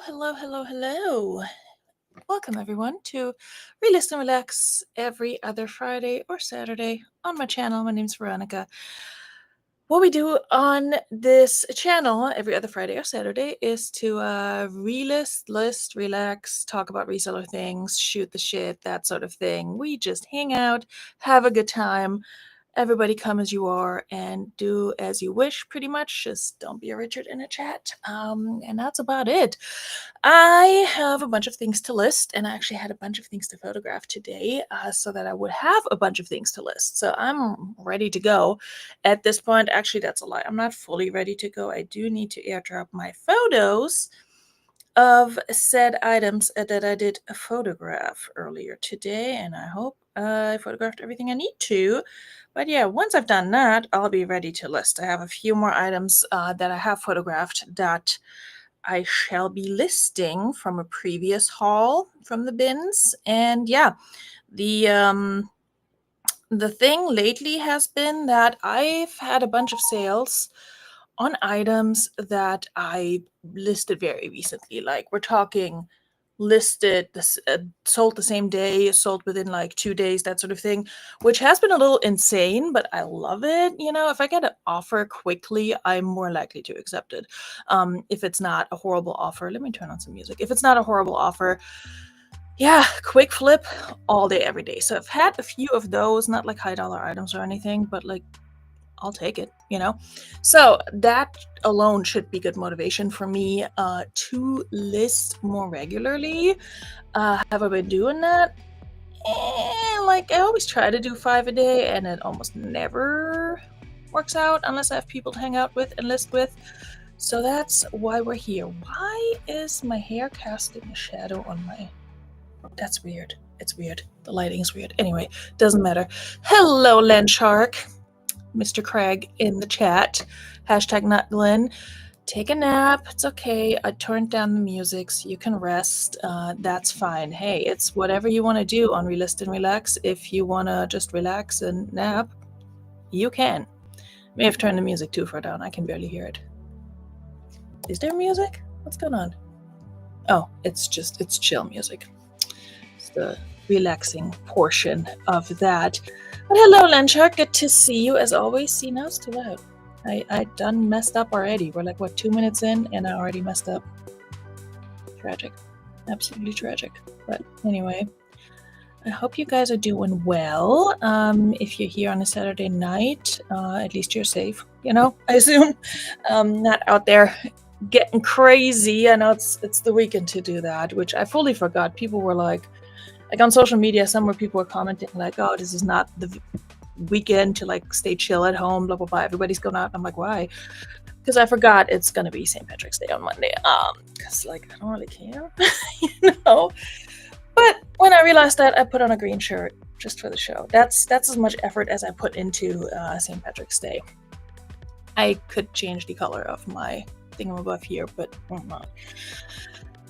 Hello. Welcome, everyone, to Relist and Relax every other Friday or Saturday on my channel. My name's Veronika. What we do on this channel every other Friday or Saturday is to list, relax, talk about reseller things, shoot the shit, that sort of thing. We just hang out, have a good time. Everybody come as you are and do as you wish, pretty much. Just don't be a Richard in a chat. And that's about it. I have a bunch of things to list, and I actually had a bunch of things to photograph today so that I would have a bunch of things to list. So I'm ready to go at this point. Actually, that's a lie. I'm not fully ready to go. I do need to airdrop my photos of said items that I did a photograph earlier today, and I hope I photographed everything I need to. But yeah, once I've done that, I'll be ready to list. I have a few more items that I have photographed that I shall be listing from a previous haul from the bins. And yeah, the thing lately has been that I've had a bunch of sales on items that I listed very recently. Like we're talking listed, sold the same day, sold within like 2 days, that sort of thing, which has been a little insane, but I love it. If I get an offer quickly, I'm more likely to accept it. If it's not a horrible offer, let me turn on some music. If it's not a horrible offer, yeah, quick flip all day, every day. So I've had a few of those, not like high dollar items or anything, but like I'll take it, So that alone should be good motivation for me to list more regularly. Have I been doing that? Like I always try to do 5 a day, and it almost never works out unless I have people to hang out with and list with. So that's why we're here. Why is my hair casting a shadow on my... That's weird. It's weird. The lighting is weird. Anyway, doesn't matter. Hello, Landshark. Mr. Craig in the chat. Hashtag not Glenn. Take a nap. It's okay. I turned down the music so you can rest. That's fine. Hey, it's whatever you want to do on Relist and Relax. If you want to just relax and nap, you can. May have turned the music too far down. I can barely hear it. Is there music? What's going on? Oh, it's chill music. It's the relaxing portion of that. But hello, Landshark. Good to see you as always. See, now it's too loud. I done messed up already. We're like, 2 minutes in, and I already messed up. Tragic. Absolutely tragic. But anyway, I hope you guys are doing well. If you're here on a Saturday night, at least you're safe, I assume. Not out there getting crazy. I know it's the weekend to do that, which I fully forgot. People were like on social media, somewhere people were commenting like, oh, this is not the weekend to like stay chill at home, blah, blah, blah. Everybody's going out. I'm like, why? Because I forgot it's going to be St. Patrick's Day on Monday. Because like, I don't really care, But when I realized that, I put on a green shirt just for the show. That's as much effort as I put into St. Patrick's Day. I could change the color of my thingamabob here, but I'm not.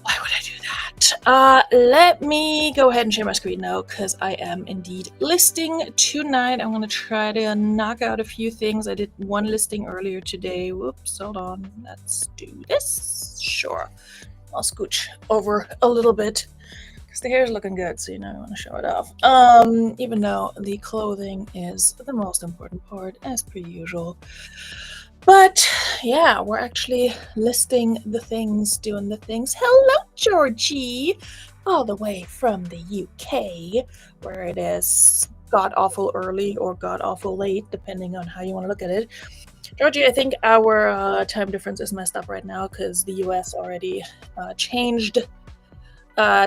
Why would I do that? Let me go ahead and share my screen now, because I am indeed listing tonight. I'm going to try to knock out a few things. I did one listing earlier today. Whoops, hold on. Let's do this. Sure. I'll scooch over a little bit, because the hair is looking good, so I want to show it off. Even though the clothing is the most important part, as per usual. But yeah, we're actually listing the things, doing the things. Hello, Georgie, all the way from the UK, where it is god-awful early or god-awful late, depending on how you want to look at it. Georgie, I think our time difference is messed up right now because the US already changed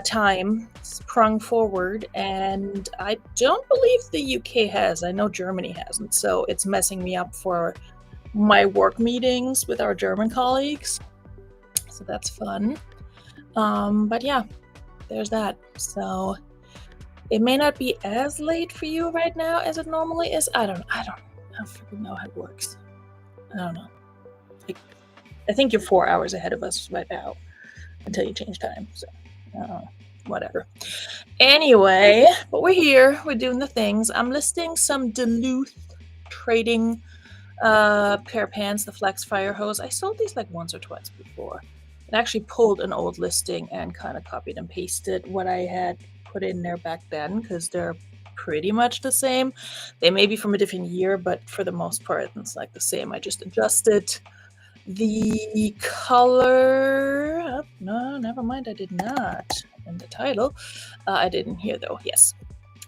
time, sprung forward, and I don't believe the UK has. I know Germany hasn't, so it's messing me up for my work meetings with our German colleagues, so that's fun. But yeah, there's that. So it may not be as late for you right now as it normally is. I don't freaking know how it works. I don't know. I think you're 4 hours ahead of us right now until you change time. So whatever. Anyway, but we're here. We're doing the things. I'm listing some Duluth trading pair of pants, the Flex Fire Hose. I sold these like once or twice before. It actually pulled an old listing and kind of copied and pasted what I had put in there back then, because they're pretty much the same. They may be from a different year, but for the most part, it's like the same. I just adjusted the color. Oh, no, never mind. I did not. In the title, I didn't hear though. Yes.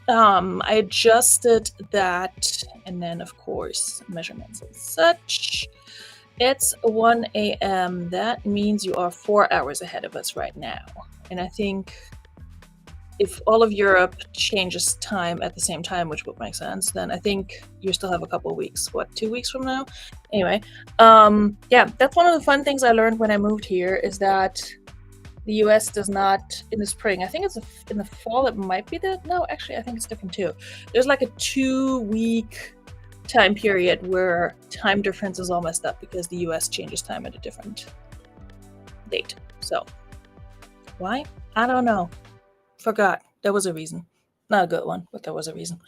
I adjusted that, and then of course measurements and such. It's 1 a.m. That means you are 4 hours ahead of us right now. And I think if all of Europe changes time at the same time, which would make sense, then I think you still have a couple of weeks. What, 2 weeks from now? Anyway, yeah, that's one of the fun things I learned when I moved here, is that the US does not, in the spring, I think it's in the fall, it might be that. No, actually, I think it's different too. There's like a 2-week time period where time difference is all messed up because the US changes time at a different date. So why? I don't know. Forgot. There was a reason. Not a good one, but there was a reason.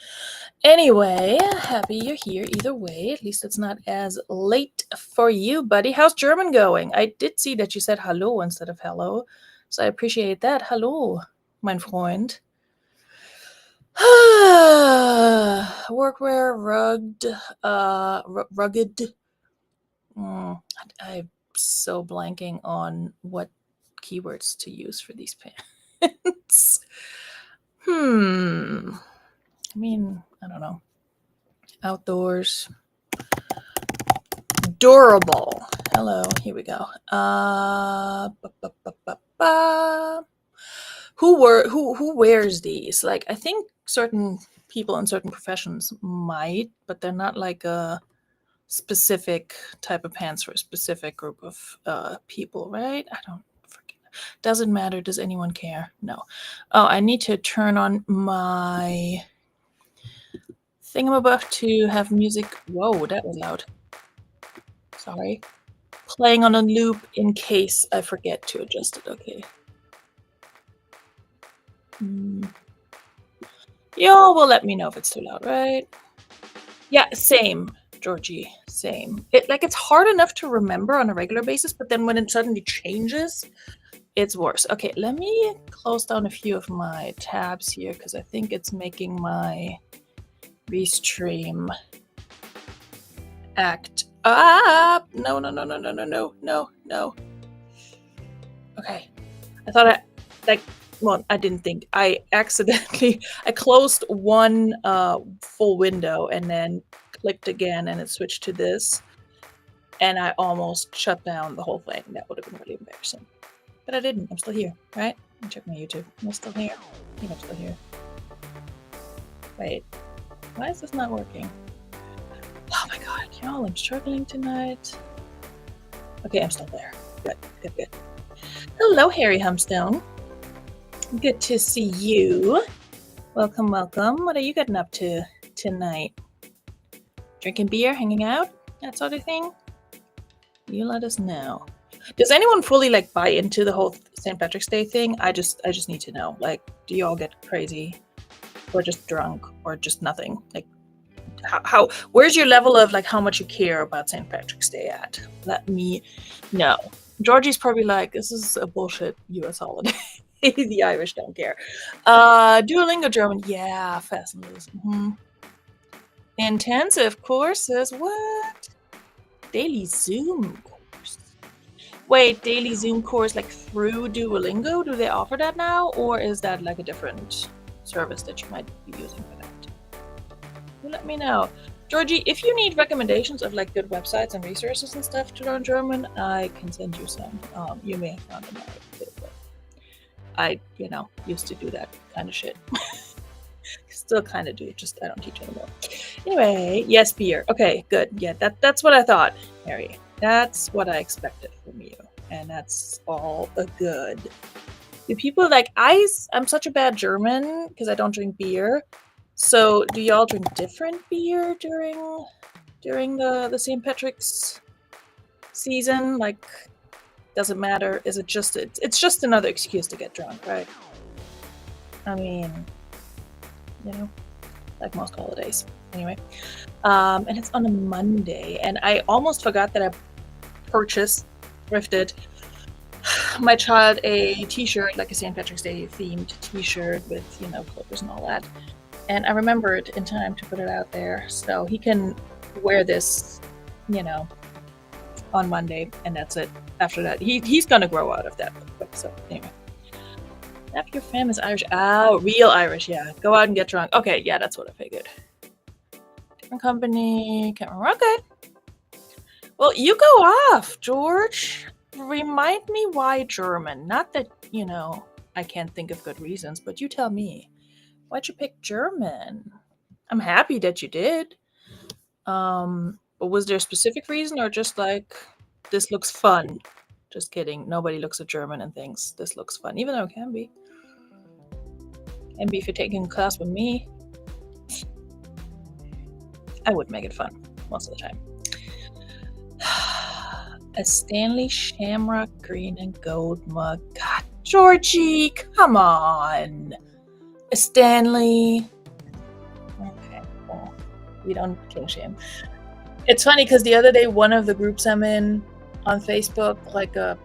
Anyway, happy you're here either way. At least it's not as late for you, buddy. How's German going? I did see that you said hello instead of hello, so I appreciate that. Hello, mein Freund. Workwear, rugged. I'm so blanking on what keywords to use for these pants. I mean, I don't know. Outdoors. Durable. Hello, here we go. Who wears these? Like, I think certain people in certain professions might, but they're not like a specific type of pants for a specific group of people, right? I don't forget. Doesn't matter. Does anyone care? No. Oh, I need to turn on my thingamabob to have music. Whoa, that was loud. Sorry. Playing on a loop in case I forget to adjust it. Okay. Y'all will let me know if it's too loud, right? Yeah, same, Georgie, same. It's hard enough to remember on a regular basis, but then when it suddenly changes, it's worse. Okay, let me close down a few of my tabs here because I think it's making my restream act up. No. Okay, I thought I didn't think. I closed one full window and then clicked again and it switched to this. And I almost shut down the whole thing. That would have been really embarrassing. But I didn't. I'm still here, right? Let me check my YouTube. Am I still here? I think I'm still here. Wait. Why is this not working? Oh my god, y'all, I'm struggling tonight. Okay, I'm still there. Good. Hello, Harry Humstone. Good to see you. Welcome. What are you getting up to tonight? Drinking beer, hanging out, that sort of thing? You let us know. Does anyone fully buy into the whole St. Patrick's Day thing? I just need to know. Do you all get crazy, or just drunk, or just nothing? How where's your level of how much you care about St. Patrick's Day at? Let me know. Georgie's probably this is a bullshit US holiday. The Irish don't care. Duolingo German, yeah, fast and loose. Intensive courses, what? Daily Zoom course. Wait, daily Zoom course through Duolingo? Do they offer that now, or is that a different service that you might be using for that? You let me know. Georgie, if you need recommendations of good websites and resources and stuff to learn German, I can send you some. You may have found them already. I, used to do that kind of shit. Still kind of do, just I don't teach anymore. Anyway, yes, beer. Okay, good. Yeah, that's what I thought, Harry. That's what I expected from you. And that's all good. Do people I'm such a bad German because I don't drink beer. So do y'all drink different beer during the St. Patrick's season? Does it matter? Is it just it's just another excuse to get drunk, right? I mean, like most holidays. Anyway, and it's on a Monday, and I almost forgot that I thrifted my child a t-shirt, like a St. Patrick's Day themed t-shirt with, clippers and all that. And I remembered in time to put it out there so he can wear this, on Monday, and that's it. After that, he's gonna grow out of that. So anyway. If your fam is Irish. Oh, real Irish, yeah. Go out and get drunk. Okay, yeah, that's what I figured. Different company. Can't remember. Okay. Well, you go off, George. Remind me why German. Not that, I can't think of good reasons, but you tell me. Why'd you pick German? I'm happy that you did. But was there a specific reason or just like, this looks fun? Just kidding. Nobody looks at German and thinks this looks fun, even though it can be. Can be if you're taking a class with me. I would make it fun most of the time. A Stanley Shamrock green and gold mug. God, Georgie, come on. A Stanley. Okay, well, we don't king shame. It's funny because the other day, one of the groups I'm in on Facebook, like a,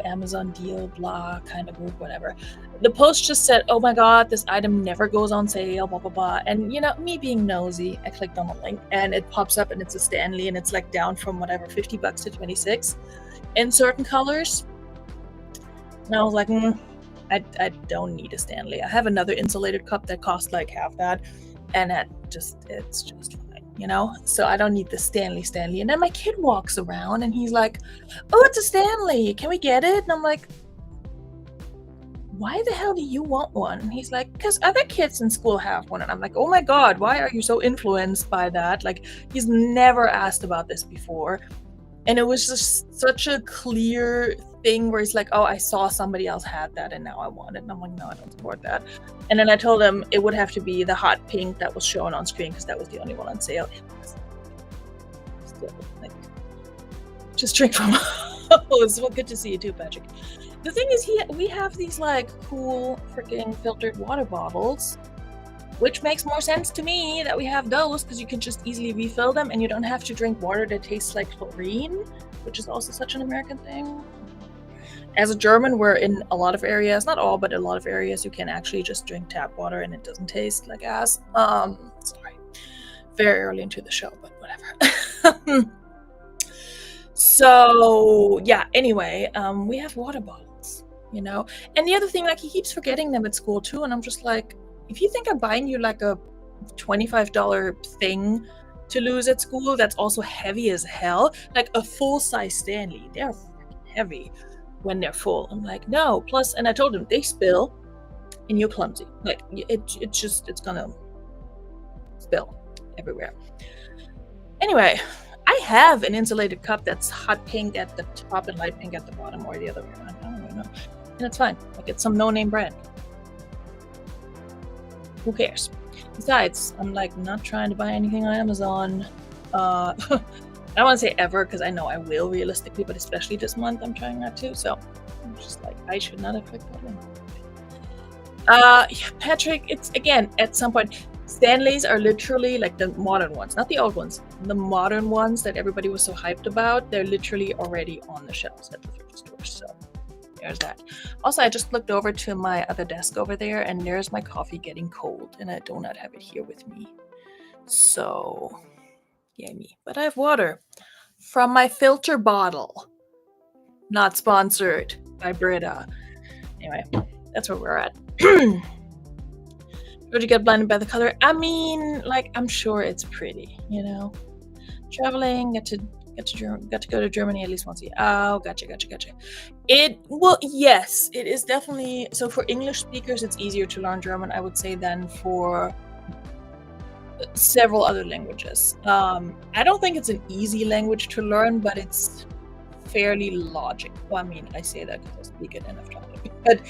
Amazon deal, blah, kind of group, whatever. The post just said, oh my God, this item never goes on sale, blah, blah, blah. And, me being nosy, I clicked on the link and it pops up and it's a Stanley and it's like down from whatever, $50 to $26 in certain colors. And I was like, I don't need a Stanley. I have another insulated cup that costs like half that. And it's just fine. So I don't need the Stanley. And then my kid walks around and he's like, oh, it's a Stanley. Can we get it? And I'm like, why the hell do you want one? And he's like, because other kids in school have one. And I'm like, oh my God, why are you so influenced by that? Like, he's never asked about this before. And it was just such a clear thing where he's like, oh, I saw somebody else had that and now I want it. And I'm like, no, I don't support that. And then I told him it would have to be the hot pink that was shown on screen because that was the only one on sale. Still, like, just drink from hose. Well, good to see you too, Patrick. The thing is, we have these like cool freaking filtered water bottles, which makes more sense to me that we have those because you can just easily refill them and you don't have to drink water that tastes like chlorine, which is also such an American thing. As a German, we're in a lot of areas, not all, but a lot of areas, you can actually just drink tap water and it doesn't taste like ass. Sorry, very early into the show, but whatever. So yeah, anyway, we have water bottles, and the other thing, like, he keeps forgetting them at school too. And I'm just like, if you think I'm buying you like a $25 thing to lose at school, that's also heavy as hell, like a full-size Stanley, they're freaking heavy when they're full. I'm like, no. Plus, and I told him, they spill and you're clumsy. Like, it's gonna spill everywhere. Anyway, I have an insulated cup that's hot pink at the top and light pink at the bottom, or the other way around. I don't really know. And it's fine. Like, it's some no-name brand. Who cares? Besides, I'm like not trying to buy anything on Amazon. I don't want to say ever because I know I will realistically, but especially this month I'm trying not to. So I'm just like, I should not have clicked that link. Yeah, Patrick, it's again at some point. Stanleys are literally like the modern ones, not the old ones. The modern ones that everybody was so hyped about, they're literally already on the shelves at the thrift store. So there's that. Also, I just looked over to my other desk over there, and there's my coffee getting cold, and I do not have it here with me. So, yay me. But I have water from my filter bottle. Not sponsored by Brita. Anyway, that's where we're at. Would you get blinded by the color? I mean, like, I'm sure it's pretty, Traveling, get to go to Germany at least once a year. Oh, gotcha. Well, yes, it is definitely. So for English speakers, it's easier to learn German, I would say, than for several other languages. I don't think it's an easy language to learn, but it's fairly logical. Well, I mean, I say that because I speak it and I've taught it. But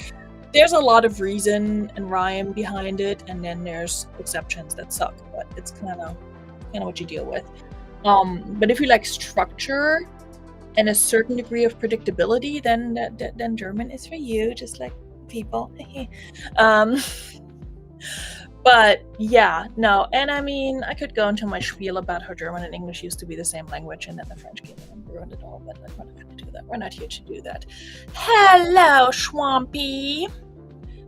there's a lot of reason and rhyme behind it, and then there's exceptions that suck, but it's kind of what you deal with. But if you like structure and a certain degree of predictability, then German is for you, just like people. But yeah, no. And I mean, I could go into my spiel about how German and English used to be the same language and then the French came in and ruined it all, but like, we're not going to do that. We're not here to do that. Hello, Schwampy.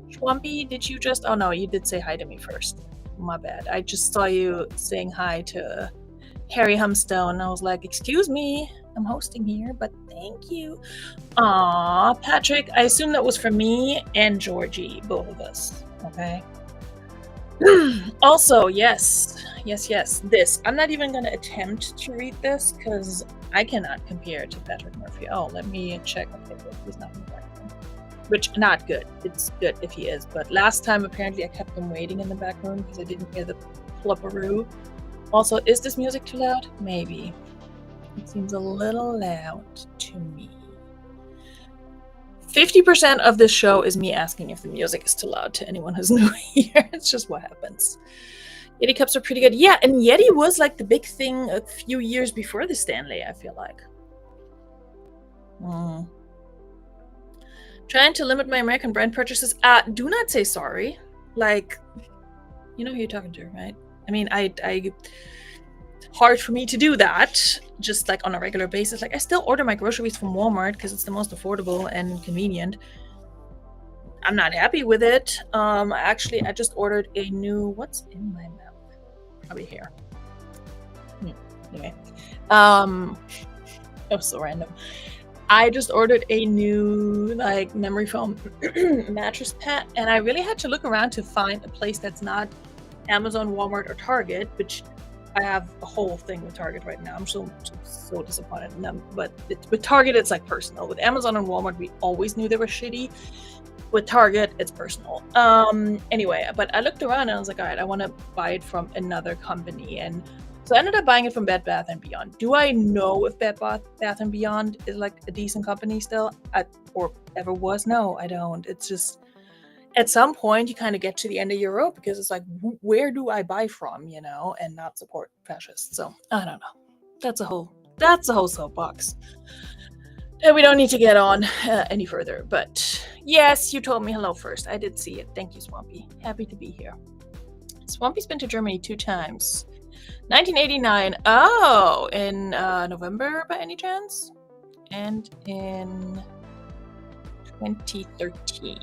Schwampy, did you just... Oh no, you did say hi to me first. My bad. I just saw you saying hi to Harry Humstone. I was like, excuse me, I'm hosting here, but thank you. Aw, Patrick, I assume that was for me and Georgie, both of us, okay? Also, yes, this. I'm not even going to attempt to read this because I cannot compare to Patrick Murphy. Oh, let me check. Okay, he's not in the back room. Which, not good. It's good if he is. But last time, apparently, I kept him waiting in the back room because I didn't hear the plupperoo. Also, is this music too loud? Maybe. It seems a little loud to me. 50% of this show is me asking if the music is too loud to anyone who's new here. It's just what happens. Yeti cups are pretty good. Yeah, and Yeti was like the big thing a few years before the Stanley, I feel like. Trying to limit my American brand purchases. Do not say sorry. Like, you know who you're talking to, right? I mean, I hard for me to do that just like on a regular basis. Like, I still order my groceries from Walmart because it's the most affordable and convenient. I'm not happy with it. Actually, I just ordered a new... What's in my mouth? Probably here. Anyway. Oh, so random. I just ordered a new like memory foam mattress pad, and I really had to look around to find a place that's not Amazon, Walmart, or Target, which I have a whole thing with Target right now. I'm so disappointed in them. But with Target, it's like personal. With Amazon and Walmart, we always knew they were shitty. With Target, it's personal. Anyway, but I looked around and I was like, all right, I want to buy it from another company. And so I ended up buying it from Bed Bath & Beyond. Do I know if Bed Bath & Beyond is like a decent company still? Or ever was? No, I don't. It's just... At some point, you kind of get to the end of your rope because it's like, where do I buy from, you know, and not support fascists? So I don't know. That's a whole soapbox that we don't need to get on any further. But yes, you told me hello first. I did see it. Thank you, Swampy. Happy to be here. Swampy's been to Germany 2 times. 1989. Oh, in November by any chance? And in 2013.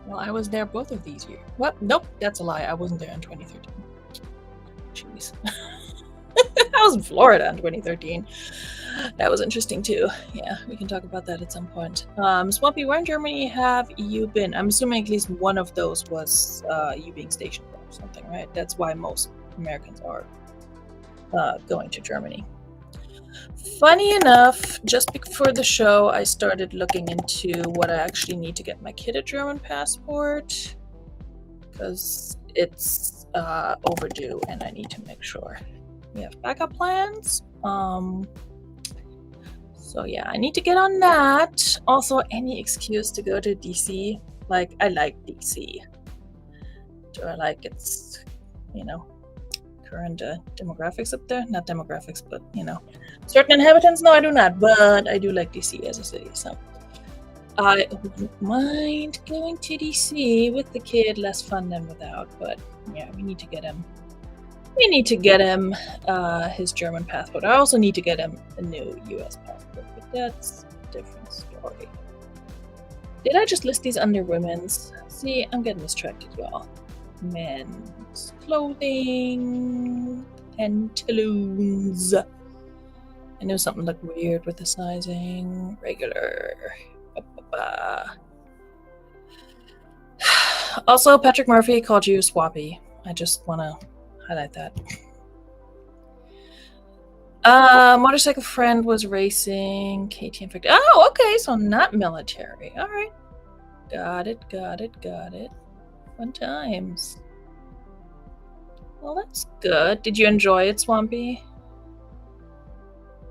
Well, I was there both of these years. What? Nope, that's a lie. I wasn't there in 2013. Jeez. I was in Florida in 2013. That was interesting too. Yeah, we can talk about that at some point. Swampy, where in Germany have you been? I'm assuming at least one of those was you being stationed there or something, right? That's why most Americans are going to Germany. Funny enough, just before the show, I started looking into what I actually need to get my kid a German passport because it's overdue and I need to make sure we have backup plans. So yeah, I need to get on that. Also, any excuse to go to DC. Like, I like DC. Do I like its, you know, current demographics up there? Not demographics, but, you know, certain inhabitants? No, I do not, but I do like DC as a city, so I wouldn't mind going to DC with the kid. Less fun than without, but yeah, we need to get him his German passport. I also need to get him a new US passport, but that's a different story. Did I just list these under women's? See, I'm getting distracted, y'all. Men's clothing, pantaloons. I knew something looked weird with the sizing. Regular. Also, Patrick Murphy called you Swappy. I just want to highlight that. Motorcycle friend was racing. KTM factory. Oh, okay, so not military. All right. Got it. Fun times. Well, that's good. Did you enjoy it, Swampy?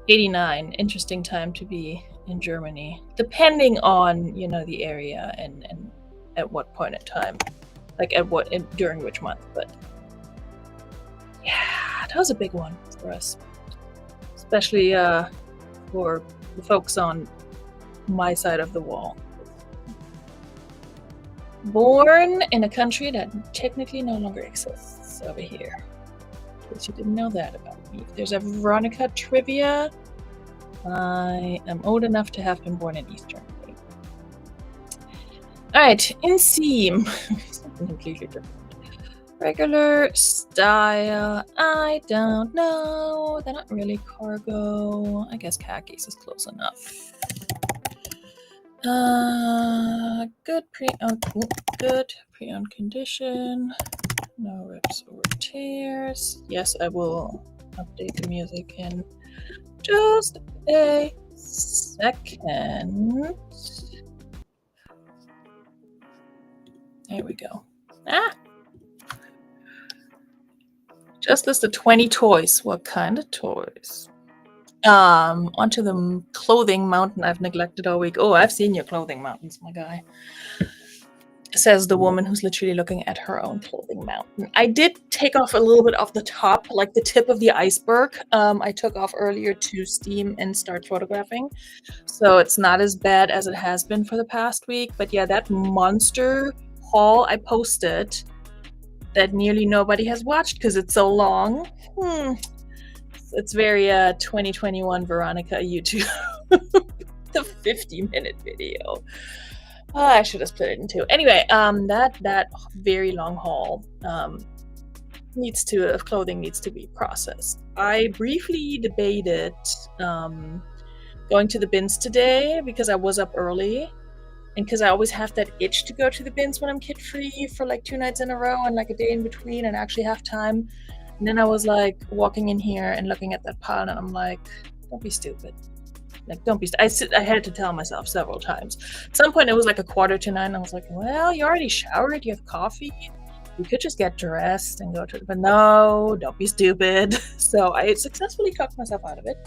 89. Interesting time to be in Germany. Depending on, you know, the area and at what point in time. Like, during which month. But, yeah, that was a big one for us. Especially for the folks on my side of the wall. Born in a country that technically no longer exists over here. In case you didn't know that about me. If there's a Veronika trivia, I am old enough to have been born in Eastern. Alright, in seam. Something completely different. Regular style, I don't know. They're not really cargo. I guess khakis is close enough. Good pre-owned condition. No rips or tears. Yes, I will update the music in just a second. There we go. Just listed 20 toys. What kind of toys? Onto the clothing mountain I've neglected all week. Oh, I've seen your clothing mountains, my guy. Says the woman who's literally looking at her own clothing mountain. I did take off a little bit off the top, like the tip of the iceberg. I took off earlier to steam and start photographing. So it's not as bad as it has been for the past week. But yeah, that monster haul I posted that nearly nobody has watched because it's so long. It's very 2021 Veronika YouTube. The 50-minute video. I should have split it in two. Anyway, that very long haul clothing needs to be processed. I briefly debated going to the bins today because I was up early. And because I always have that itch to go to the bins when I'm kid-free for like 2 nights in a row and like a day in between and actually have time. And then I was like walking in here and looking at that pile and I'm like, don't be stupid. Like, don't be I had to tell myself several times. At some point it was like 8:45. I was like, well, you already showered, you have coffee. You could just get dressed and go to it. But no, don't be stupid. So I successfully talked myself out of it.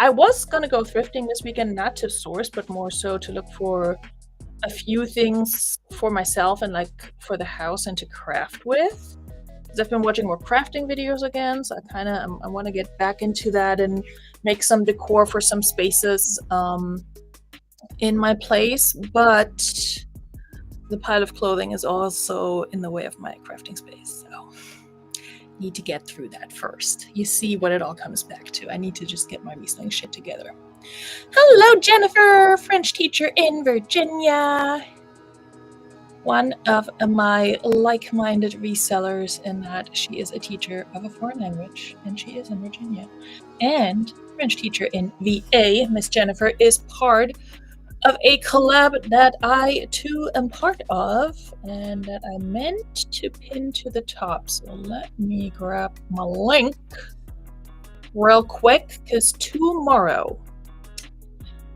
I was gonna go thrifting this weekend, not to source, but more so to look for a few things for myself and like for the house and to craft with. Because I've been watching more crafting videos again, so I want to get back into that and make some decor for some spaces in my place. But the pile of clothing is also in the way of my crafting space, so need to get through that first. You see what it all comes back to. I need to just get my Riesling shit together. Hello, Jennifer, French teacher in Virginia. One of my like-minded resellers in that she is a teacher of a foreign language and she is in Virginia. And French teacher in VA, Miss Jennifer, is part of a collab that I too am part of and that I meant to pin to the top. So let me grab my link real quick because tomorrow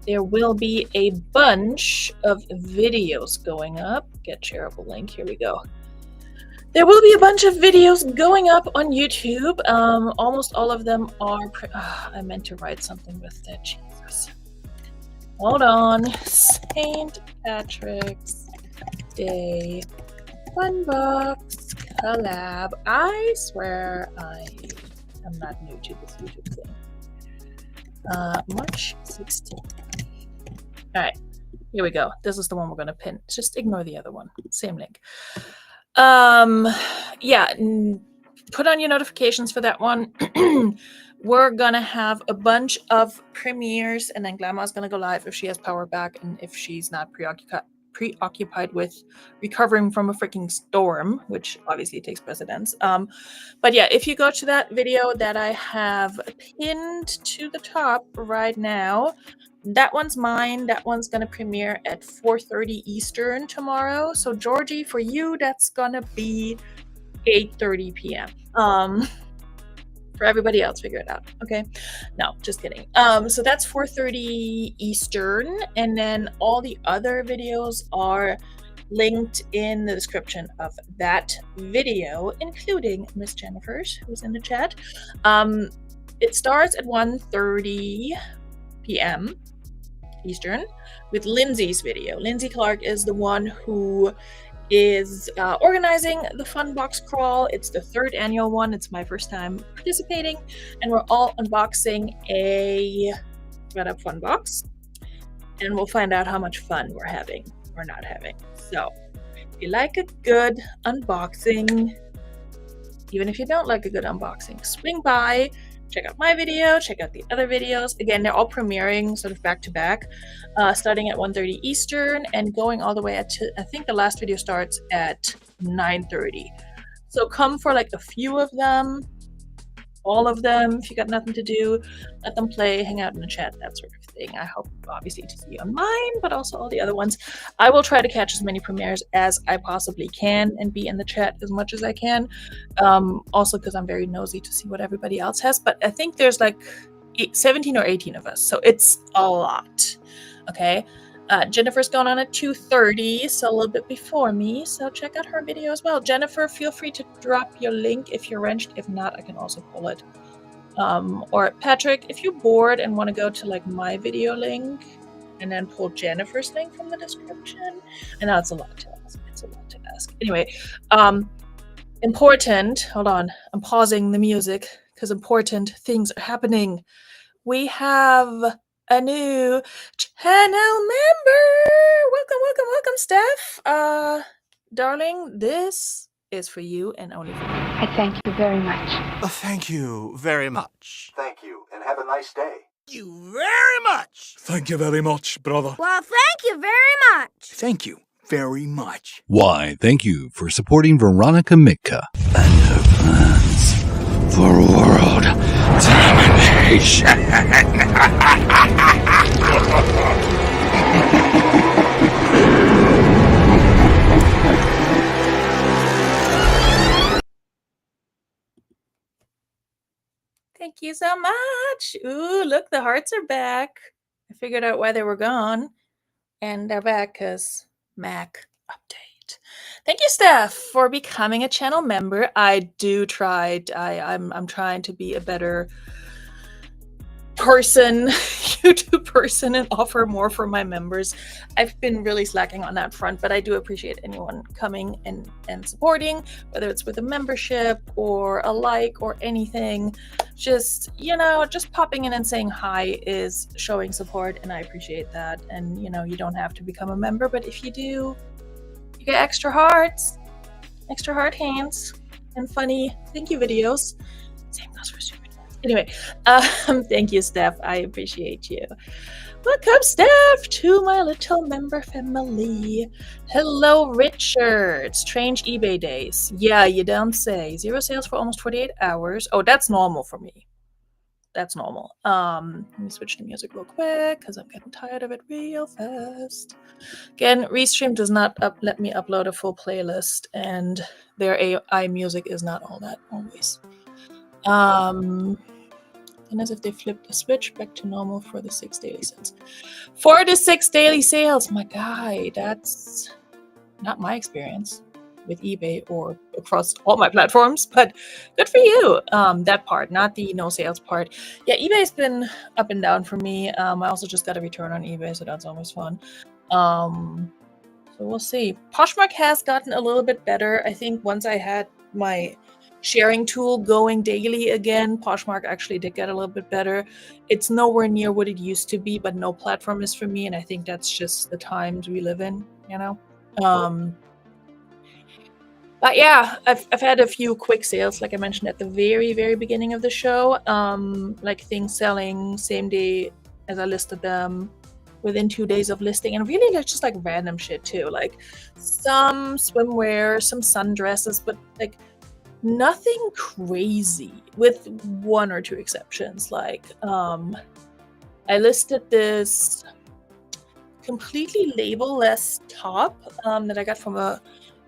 there will be a bunch of videos going up. Get shareable link. Here we go. There will be a bunch of videos going up on YouTube. Almost all of them are... I meant to write something with that. Jesus. Hold on. St. Patrick's Day Fun Box Collab. I swear I am not new to this YouTube thing. March 16th. Alright, here we go. This is the one we're going to pin. Just ignore the other one. Same link. Yeah, put on your notifications for that one. We're going to have a bunch of premieres, and then Glamour's going to go live if she has power back and if she's not preoccupied with recovering from a freaking storm, which obviously takes precedence. But yeah, if you go to that video that I have pinned to the top right now, that one's mine. That one's gonna premiere at 4:30 Eastern tomorrow. So Georgie, for you, that's gonna be 8:30 p.m. For everybody else, figure it out. Okay, no, just kidding. So that's 4:30 Eastern, and then all the other videos are linked in the description of that video, including Miss Jennifer's, who's in the chat. It starts at 1:30 p.m. Eastern with Lindsay's video. Lindsay Clark is the one who is organizing the Fun Box Crawl. It's the 3rd annual one. It's my first time participating, and we're all unboxing a thread-up fun box, and we'll find out how much fun we're having. or not having. So if you like a good unboxing, even if you don't like a good unboxing, swing by, check out my video, check out the other videos. Again, they're all premiering sort of back to back, starting at 1:30 Eastern and going all the way at, I think the last video starts at 9:30. So come for like a few of them, all of them. If you got nothing to do, let them play, hang out in the chat, that sort of thing. I hope obviously to see you on mine, but also all the other ones. I will try to catch as many premieres as I possibly can and be in the chat as much as I can. Also because I'm very nosy to see what everybody else has, but I think there's like 17 or 18 of us, so it's a lot. Okay. Jennifer's going on at 2:30, so a little bit before me, so check out her video as well. Jennifer, feel free to drop your link if you're wrenched. If not, I can also pull it. Or Patrick, if you're bored and want to go to like my video link and then pull Jennifer's link from the description. I know it's a lot to ask. It's a lot to ask. Anyway, important. Hold on. I'm pausing the music because important things are happening. We have a new channel member. Welcome, Steph. Darling, this is for you and only for you. I thank you very much. Thank you very much. Thank you, and have a nice day. Thank you very much. Thank you very much, brother. Well, thank you very much. Thank you very much. Why, thank you for supporting Veronika Mitka and her plans for world domination. Thank you so much. Ooh, look, the hearts are back. I figured out why they were gone. And they're back because Mac update. Thank you, Steph, for becoming a channel member. I do try. I'm trying to be a better person, YouTube person, and offer more for my members. I've been really slacking on that front, but I do appreciate anyone coming and supporting, whether it's with a membership or a like or anything. Just, just popping in and saying hi is showing support, and I appreciate that. And, you don't have to become a member, but if you do, you get extra hearts, extra heart hands, and funny thank you videos. Same goes for Super. Anyway, thank you, Steph. I appreciate you. Welcome, Steph, to my little member family. Hello, Richard. Strange eBay days. Yeah, you don't say. 0 sales for almost 48 hours. Oh, that's normal for me. That's normal. Let me switch the music real quick because I'm getting tired of it real fast. Again, Restream does not let me upload a full playlist, and their AI music is not all that always. And as if they flipped the switch back to normal for the 6 daily sales. 4 to 6 daily sales, my guy. That's not my experience with eBay or across all my platforms, but good for you. That part, not the no sales part. Yeah, eBay's been up and down for me. I also just got a return on eBay, so that's always fun. So we'll see. Poshmark has gotten a little bit better. I think once I had my sharing tool going daily again, Poshmark actually did get a little bit better. It's nowhere near what it used to be, but no platform is for me, and I think that's just the times we live in, But yeah, I've had a few quick sales, like I mentioned at the very, very beginning of the show, like things selling same day as I listed them, within 2 days of listing, and really like just like random shit too, like some swimwear, some sundresses, but like nothing crazy, with 1 or 2 exceptions. Like I listed this completely label-less top that I got from a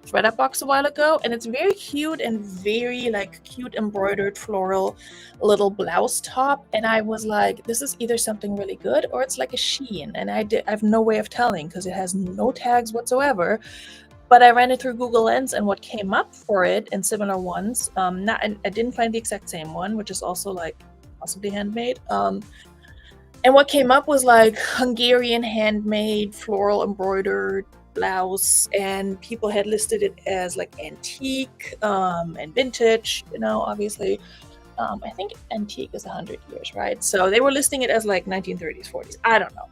ThreadUp box a while ago, and it's very cute and very like cute embroidered floral little blouse top, and I was like, this is either something really good or it's like a Shein, and I have no way of telling because it has no tags whatsoever. But I ran it through Google Lens, and what came up for it and similar ones, I didn't find the exact same one, which is also like possibly handmade. And what came up was like Hungarian handmade floral embroidered blouse, and people had listed it as like antique and vintage, obviously. I think antique is 100 years, right? So they were listing it as like 1930s, 40s. I don't know.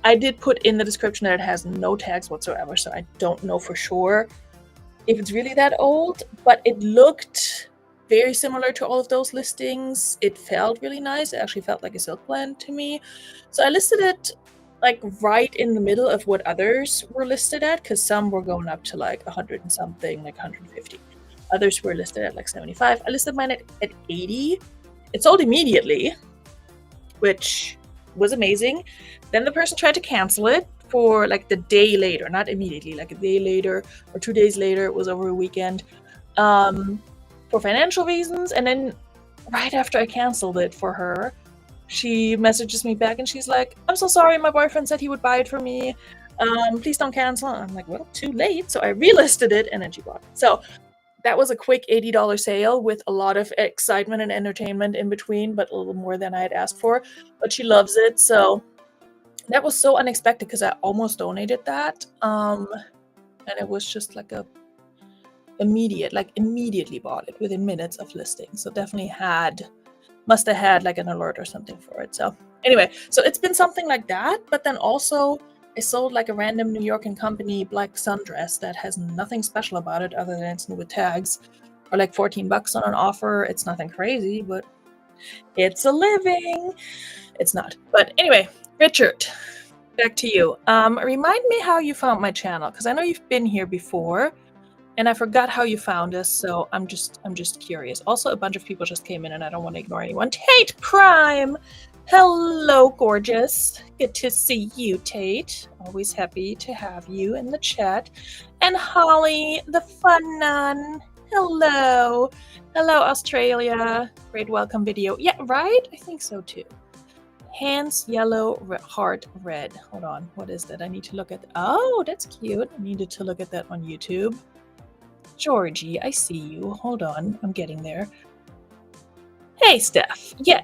I did put in the description that it has no tags whatsoever, so I don't know for sure if it's really that old, but it looked very similar to all of those listings. It felt really nice. It actually felt like a silk blend to me. So I listed it like right in the middle of what others were listed at, because some were going up to like 100 and something, like 150. Others were listed at like 75. I listed mine at 80. It sold immediately, which was amazing. Then the person tried to cancel it for like the day later, not immediately, like a day later or 2 days later. It was over a weekend, for financial reasons. And then right after I canceled it for her, she messages me back and she's like, "I'm so sorry, my boyfriend said he would buy it for me. Please don't cancel." And I'm like, well, too late. So I relisted it and then she bought it. So that was a quick $80 sale with a lot of excitement and entertainment in between, but a little more than I had asked for. But she loves it, so that was so unexpected because I almost donated that. And it was just like immediately bought it within minutes of listing. So definitely must have had like an alert or something for it. So anyway, so it's been something like that, but then also I sold like a random New York and Company black sundress that has nothing special about it other than it's new with tags, or like $14 on an offer. It's nothing crazy, but it's a living. It's not. But anyway, Richard, back to you. Remind me how you found my channel, because I know you've been here before, and I forgot how you found us, so I'm just curious. Also, a bunch of people just came in, and I don't want to ignore anyone. Tate Prime! Hello, gorgeous. Good to see you, Tate. Always happy to have you in the chat. And Holly, the fun nun. Hello. Hello, Australia. Great welcome video. Yeah, right? I think so, too. Hands yellow, heart red. Hold on. What is that? I need to look at. Oh, that's cute. I needed to look at that on YouTube. Georgie, I see you. Hold on. I'm getting there. Hey, Steph. Yeah,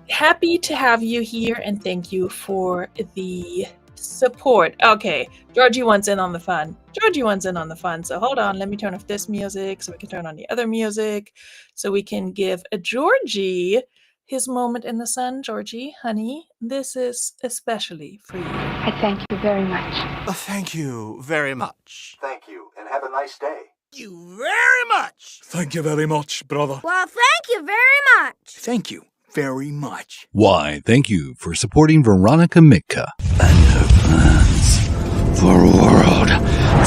happy to have you here, and thank you for the support. Okay, Georgie wants in on the fun. Georgie wants in on the fun. So hold on. Let me turn off this music so we can turn on the other music so we can give a Georgie his moment in the sun. Georgie, honey, this is especially for you. I thank you very much. Thank you very much. Thank you, and have a nice day. Thank you very much. Thank you very much, brother. Well, thank you very much. Thank you very much. Why, thank you for supporting Veronika Mitka and her plans for world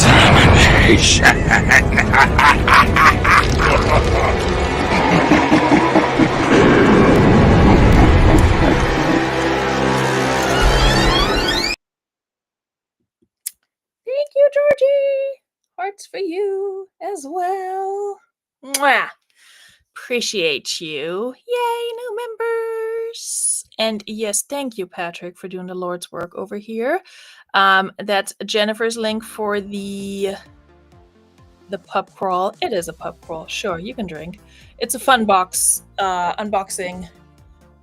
domination. Thank you, Georgie. Hearts for you as well. Mwah. Appreciate you. Yay, new members. And yes, thank you, Patrick, for doing the Lord's work over here. That's Jennifer's link for the pub crawl. It is a pub crawl. Sure, you can drink. It's a fun box unboxing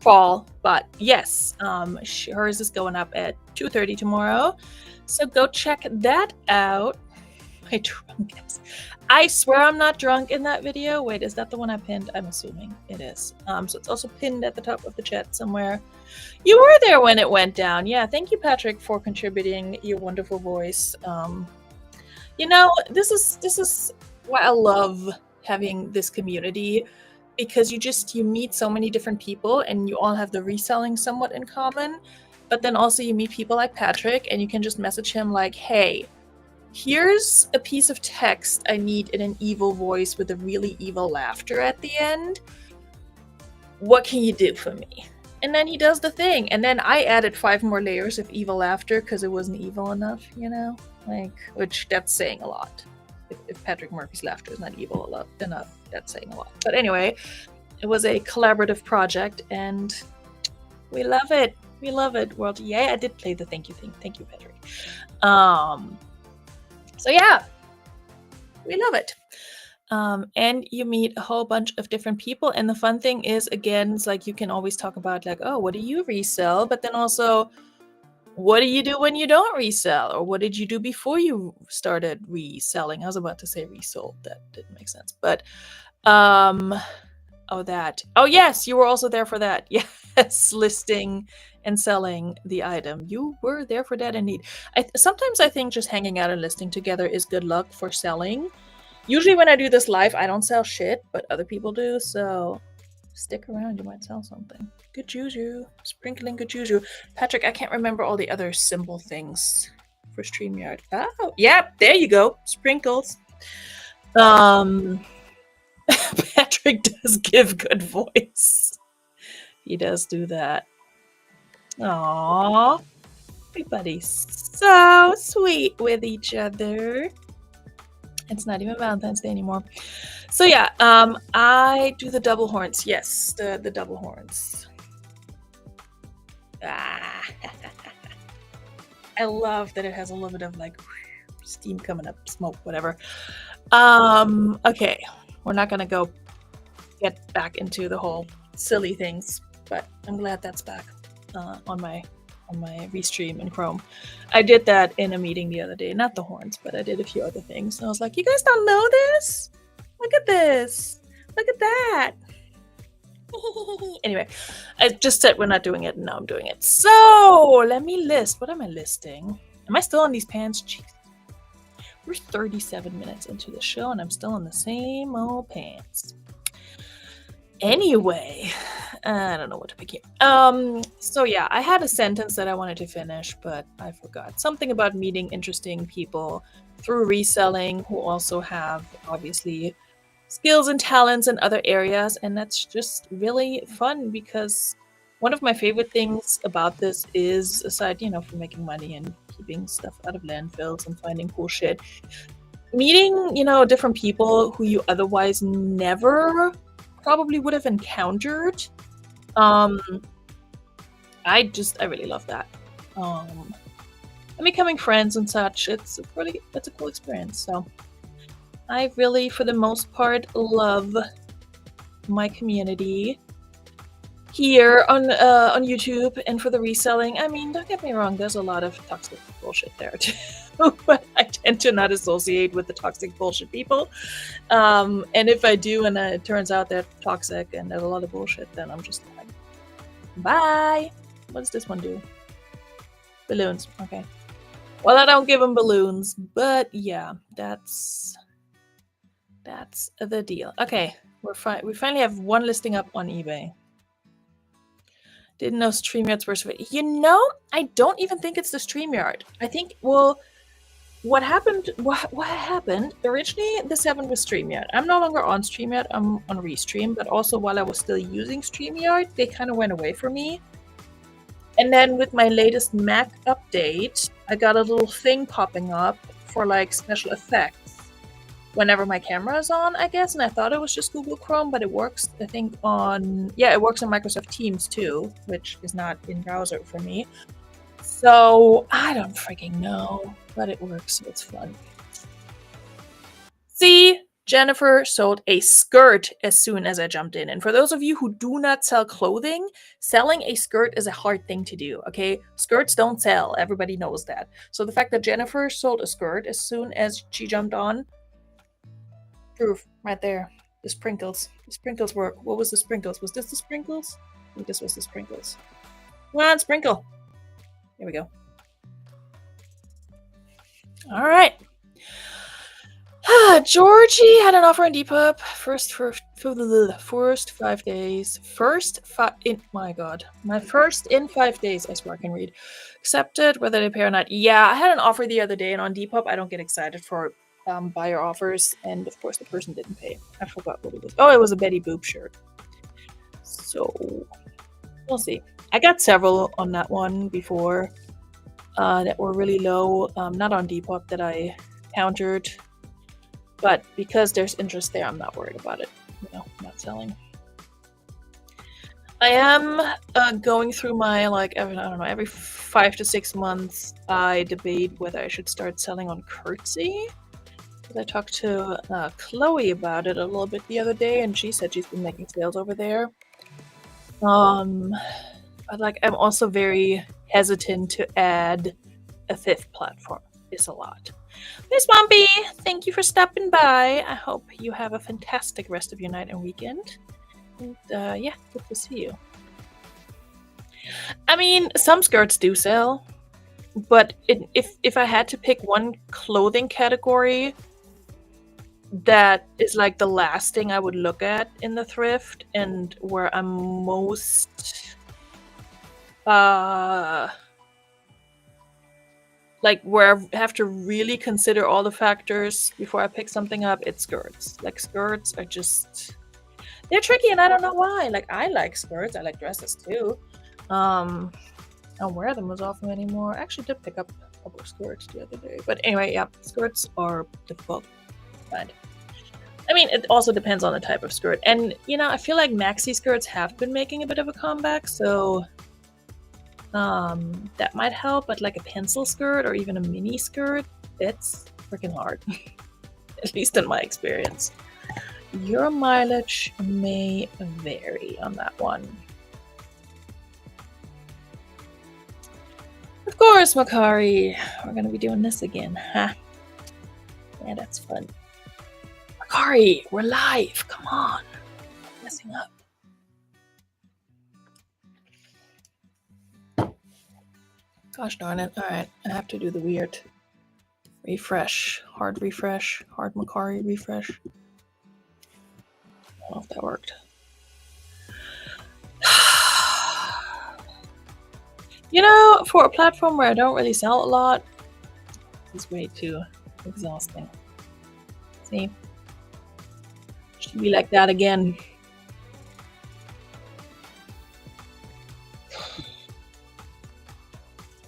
crawl, but yes, hers is going up at 2:30 tomorrow. So go check that out. My drunkenness. I swear I'm not drunk in that video. Wait, is that the one I pinned? I'm assuming it is. So it's also pinned at the top of the chat somewhere. You were there when it went down. Yeah, thank you, Patrick, for contributing your wonderful voice. You know, this is why I love having this community, because you meet so many different people and you all have the reselling somewhat in common, but then also you meet people like Patrick and you can just message him like, hey, here's a piece of text I need in an evil voice with a really evil laughter at the end. What can you do for me? And then he does the thing. And then I added 5 more layers of evil laughter because it wasn't evil enough, you know? Which that's saying a lot. If Patrick Murphy's laughter is not evil enough, that's saying a lot. But anyway, it was a collaborative project and we love it. We love it, world. Yeah, I did play the thank you thing. Thank you, Patrick. So yeah, we love it. And you meet a whole bunch of different people. And the fun thing is, again, it's like you can always talk about like, oh, what do you resell? But then also, what do you do when you don't resell? Or what did you do before you started reselling? I was about to say resold. That didn't make sense. But, oh, yes, you were also there for that. Yeah. as listing and selling the item. You were there for that indeed. Sometimes I think just hanging out and listing together is good luck for selling. Usually when I do this live, I don't sell shit, but other people do, so stick around, you might sell something. Good juju. Sprinkling good juju. Patrick, I can't remember all the other simple things for StreamYard. Oh, yeah, there you go. Sprinkles. Patrick does give good voice. He does do that. Aww. Everybody's so sweet with each other. It's not even Valentine's Day anymore. So yeah, I do the double horns. Yes, the double horns. Ah. I love that it has a little bit of like steam coming up, smoke, whatever. Okay, we're not gonna get back into the whole silly things, but I'm glad that's back on my restream in Chrome. I did that in a meeting the other day, not the horns, but I did a few other things. And I was like, you guys don't know this? Look at this. Look at that. Anyway, I just said we're not doing it, and now I'm doing it. So let me list. What am I listing? Am I still on these pants? Jeez. We're 37 minutes into the show, and I'm still in the same old pants. Anyway, I don't know what to pick here. So yeah, I had a sentence that I wanted to finish, but I forgot. Something about meeting interesting people through reselling who also have, obviously, skills and talents in other areas, and that's just really fun because one of my favorite things about this is, aside, from making money and keeping stuff out of landfills and finding cool shit, meeting, different people who you otherwise never probably would have encountered. I really love that. And becoming friends and such, it's a cool experience. So I really, for the most part, love my community here on YouTube and for the reselling. I mean, don't get me wrong, there's a lot of toxic bullshit there too. But I tend to not associate with the toxic bullshit people. And if I do and it turns out they're toxic and there's a lot of bullshit, then I'm just like, bye. What does this one do? Balloons. Okay. Well, I don't give them balloons, but yeah, that's the deal. Okay, we finally have one listing up on eBay. Didn't know StreamYard's worse. I don't even think it's the StreamYard. I think, well, what happened originally, the 7 was StreamYard. I'm no longer on StreamYard, I'm on Restream, but also while I was still using StreamYard, they kind of went away from me. And then with my latest Mac update, I got a little thing popping up for like special effects whenever my camera is on, I guess, and I thought it was just Google Chrome, but it works, I think, it works on Microsoft Teams too, which is not in browser for me. So I don't freaking know, but it works, so it's fun. See, Jennifer sold a skirt as soon as I jumped in. And for those of you who do not sell clothing, selling a skirt is a hard thing to do, okay? Skirts don't sell. Everybody knows that. So the fact that Jennifer sold a skirt as soon as she jumped on, proof right there. The sprinkles. The sprinkles work. What was the sprinkles? Was this the sprinkles? I think this was the sprinkles. Come on, sprinkle. Here we go. All right. Georgie had an offer on Depop. First 5 days. My God. My first in 5 days. I swear I can read. Accepted, whether they pay or not. Yeah, I had an offer the other day, and on Depop, I don't get excited for buyer offers, and of course the person didn't pay. I forgot what it was. Oh, it was a Betty Boop shirt. So we'll see. I got several on that one before that were really low, not on Depop that I countered, but because there's interest there, I'm not worried about it. Not selling. I am going through my, every 5 to 6 months, I debate whether I should start selling on Curtsy. I talked to Chloe about it a little bit the other day, and she said she's been making sales over there. But I'm also very hesitant to add a 5th platform. It's a lot. Miss Swampy, thank you for stopping by. I hope you have a fantastic rest of your night and weekend. And yeah, good to see you. I mean, some skirts do sell, but if I had to pick one clothing category that is like the last thing I would look at in the thrift and where I'm most like where I have to really consider all the factors before I pick something up, it's skirts. Like skirts are just they're tricky and I don't know why. Like I like skirts, I like dresses too. I don't wear them as often anymore. I actually did pick up a couple of skirts the other day. But anyway, yeah, skirts are difficult to find. I mean, it also depends on the type of skirt. And, you know, I feel like maxi skirts have been making a bit of a comeback, so that might help. But like a pencil skirt or even a mini skirt, it's freaking hard. At least in my experience. Your mileage may vary on that one. Of course, Makari. We're gonna be doing this again, huh? Yeah, that's fun. Makari, we're live. Come on. I'm messing up. Gosh darn it. Alright, I have to do the weird refresh. Hard Makari refresh. I don't know if that worked. You know, for a platform where I don't really sell a lot, it's way too exhausting. See? Should be like that again.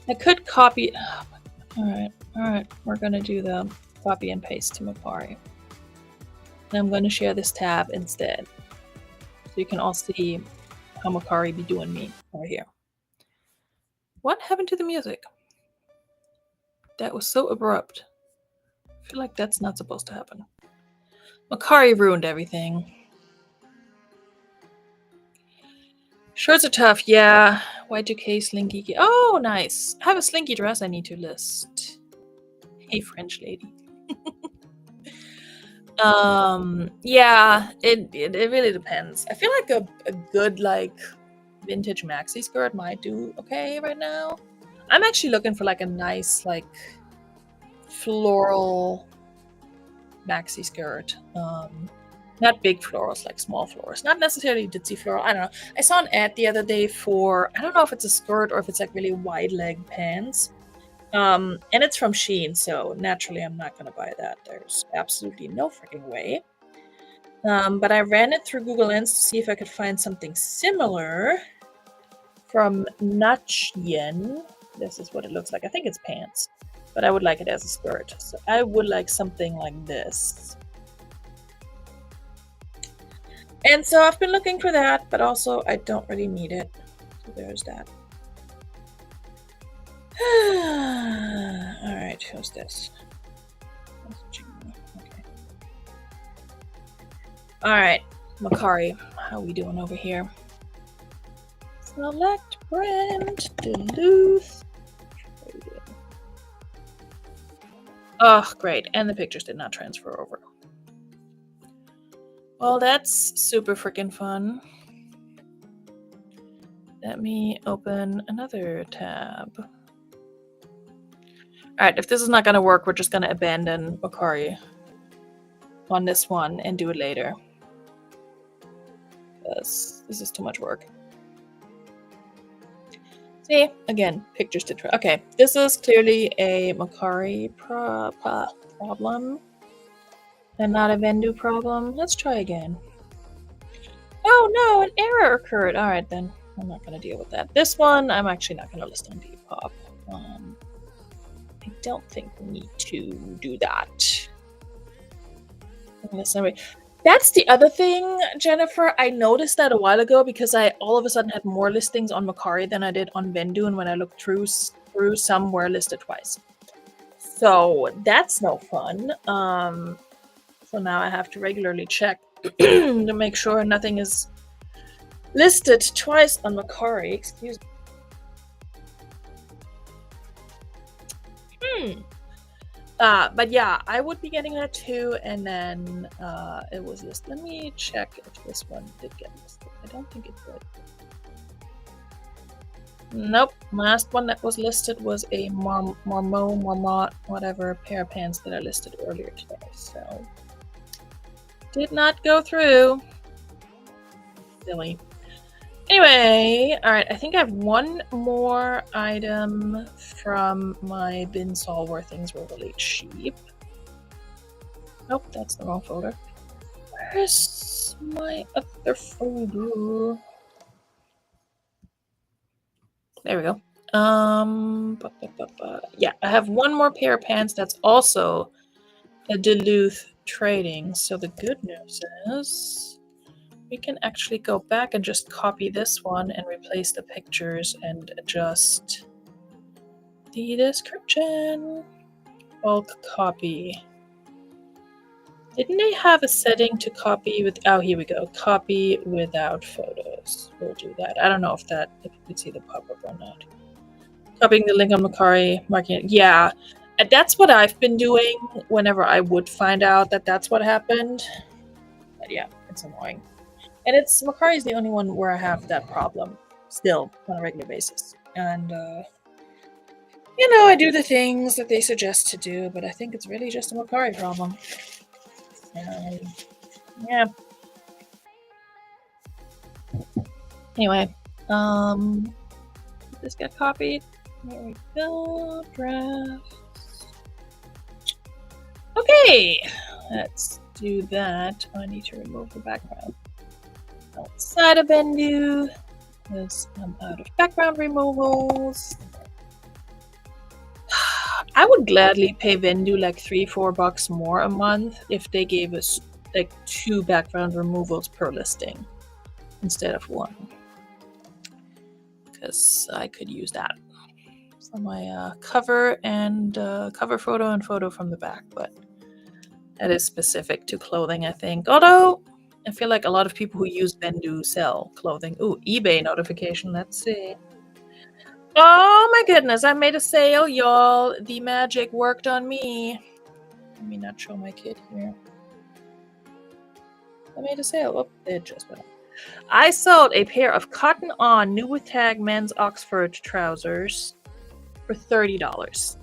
I could copy. Alright. We're gonna do the copy and paste to Makari. And I'm gonna share this tab instead. So you can all see how Makari be doing me right here. What happened to the music? That was so abrupt. I feel like that's not supposed to happen. Makari ruined everything. Shirts are tough, yeah. Y2K slinky. Oh, nice. I have a slinky dress I need to list. Hey, French lady. Yeah, it really depends. I feel like a good like vintage maxi skirt might do okay right now. I'm actually looking for like a nice like floral maxi skirt. Not big florals, like small florals. Not necessarily ditzy floral. I don't know. I saw an ad the other day for, I don't know if it's a skirt or if it's like really wide leg pants. And it's from Shein, so naturally I'm not gonna buy that. There's absolutely no freaking way. But I ran it through Google Lens to see if I could find something similar from Nachyen. This is what it looks like. I think it's pants, but I would like it as a skirt. So I would like something like this. And so I've been looking for that, but also I don't really need it. So there's that. Alright, who's this? Okay. Alright, Makari, how are we doing over here? Select brand, Duluth. Oh, great. And the pictures did not transfer over. Well, that's super freaking fun. Let me open another tab. Alright, if this is not going to work, we're just going to abandon Makari on this one and do it later. Because this is too much work. See, again, pictures to try. Okay, this is clearly a Makari problem and not a Vendu problem. Let's try again. Oh no, an error occurred. Alright then, I'm not going to deal with that. This one, I'm actually not going to list on Depop. I don't think we need to do that. That's the other thing, Jennifer. I noticed that a while ago because I all of a sudden had more listings on Makari than I did on Vendu, and when I looked through some were listed twice. So that's no fun. So now I have to regularly check to make sure nothing is listed twice on Makari. Excuse me. But yeah, I would be getting that too, and then it was listed. Let me check if this one did get listed. I don't think it did. Nope. Last one that was listed was a Marmot, whatever pair of pants that I listed earlier today. So did not go through. Silly. Anyway, alright, I think I have one more item from my bin sol where things were really cheap. Nope, that's the wrong folder. Where's my other folder? There we go. Yeah, I have one more pair of pants that's also a Duluth trading. So the good news is we can actually go back and just copy this one and replace the pictures and adjust the description. Bulk copy. Didn't they have a setting to copy with... Oh, here we go. Copy without photos. We'll do that. I don't know if you can see the pop-up or not. Copying the link on Macari, marking it. Yeah, and that's what I've been doing whenever I would find out that that's what happened. But yeah, it's annoying. And Macari is the only one where I have that problem still on a regular basis. And, you know, I do the things that they suggest to do, but I think it's really just a Macari problem. Yeah. Anyway, this got copied. There we go. Drafts. Okay, let's do that. I need to remove the background outside of Bendu because I'm out of background removals. I would gladly pay Vendu like $3-4 more a month if they gave us like 2 background removals per listing instead of 1, because I could use that for my cover and cover photo and photo from the back. But that is specific to clothing, I think. Although I feel like a lot of people who use Vendu sell clothing. Ooh, eBay notification. Let's see. Oh my goodness, I made a sale, y'all. The magic worked on me. Let me not show my kid here. I made a sale. Oh, it just went up. I sold a pair of cotton on new with tag men's Oxford trousers for $30.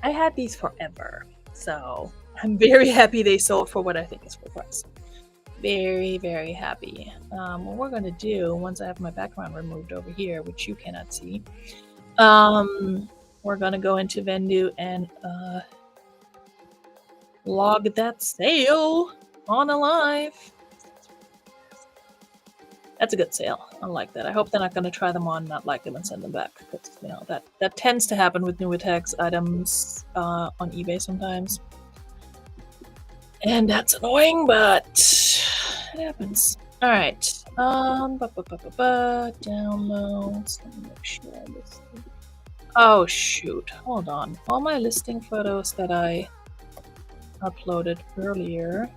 I had these forever, so I'm very happy they sold for what I think is full price. Very, very happy. What we're going to do, once I have my background removed over here, which you cannot see, we're going to go into Vendu and log that sale on Alive. That's a good sale. I like that. I hope they're not going to try them on, not like them, and send them back. Because, you know, that tends to happen with new tags items on eBay sometimes. And that's annoying, but it happens. Alright. Downloads. Let me make sure I list it. Oh, shoot. Hold on. All my listing photos that I uploaded earlier.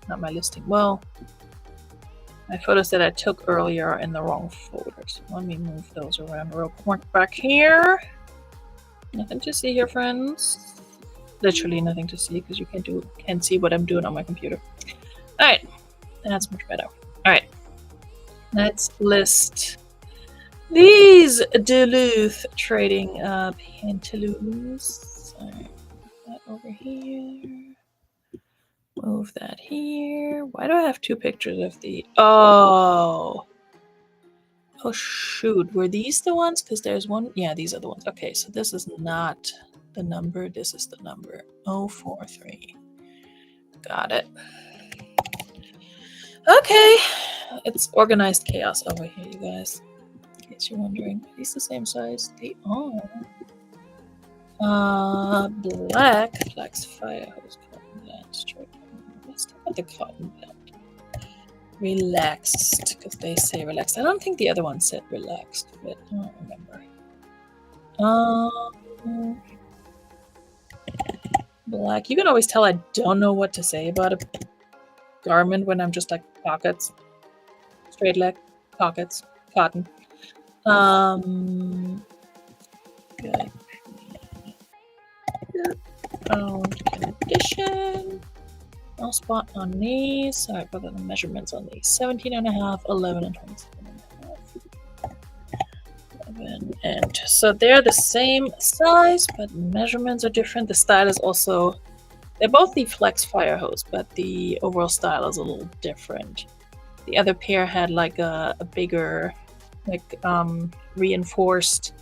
Not my listing. Well, my photos that I took earlier are in the wrong folder. So let me move those around real quick back here. Nothing to see here, friends. Literally nothing to see because you can't see what I'm doing on my computer. Alright, that's much better. Alright, let's list these Duluth trading pantaloons. Alright, put that over here. Move that here. Why do I have 2 pictures of the... Oh shoot, were these the ones? Because there's one... Yeah, these are the ones. Okay, so this is not the number, this is the number 043. Got it. Okay, it's organized chaos over here, you guys. In case you're wondering, are these the same size? They are. Black flax fire hose cotton blend straight. Let's talk about the cotton blend. Relaxed, because they say relaxed. I don't think the other one said relaxed, but I don't remember. Black. You can always tell I don't know what to say about a garment when I'm just like pockets, straight leg, pockets, cotton. Good. Condition. No spot on these. Sorry about the measurements on these. 17.5, 11, and 27.5. And so they're the same size, but measurements are different. The style is also, they're both the Flex Fire Hose, but the overall style is a little different. The other pair had like a bigger, like reinforced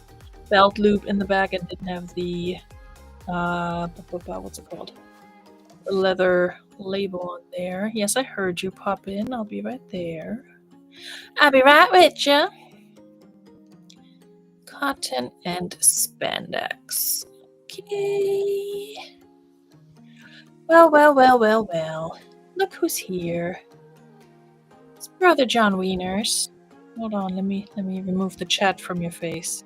belt loop in the back and didn't have the what's it called? The leather label on there. Yes, I heard you pop in. I'll be right there. I'll be right with you. Cotton and spandex. Okay. Well. Look who's here. It's Brother John Wieners. Hold on, let me remove the chat from your face.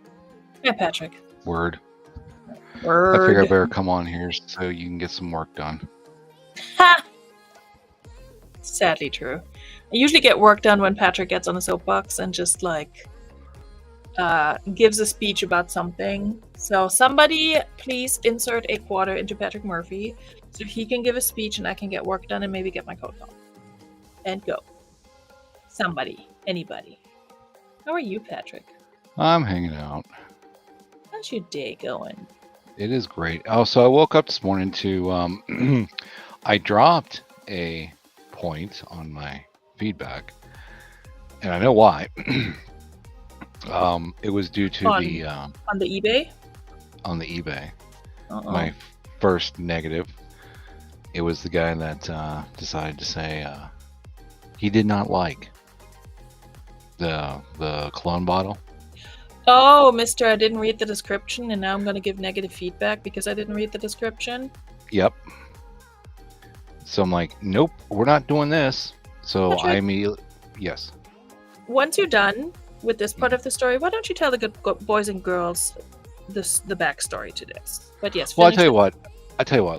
Yeah, Patrick. Word. I figure I better come on here so you can get some work done. Ha! Sadly true. I usually get work done when Patrick gets on a soapbox and just like gives a speech about something. So somebody please insert a quarter into Patrick Murphy so he can give a speech and I can get work done and maybe get my coat on. And go. Somebody. Anybody. How are you, Patrick? I'm hanging out. How's your day going? It is great. Oh, so I woke up this morning to I dropped a point on my feedback, and I know why. It was due to on the eBay. On the eBay. My first negative. It was the guy that decided to say he did not like the cologne bottle. Oh, mister, I didn't read the description, and now I'm going to give negative feedback because I didn't read the description? Yep. So I'm like, nope, we're not doing this. So Patrick, I immediately... Yes. Once you're done with this part of the story, why don't you tell the good boys and girls the backstory to this? But yes. Well, I tell you what.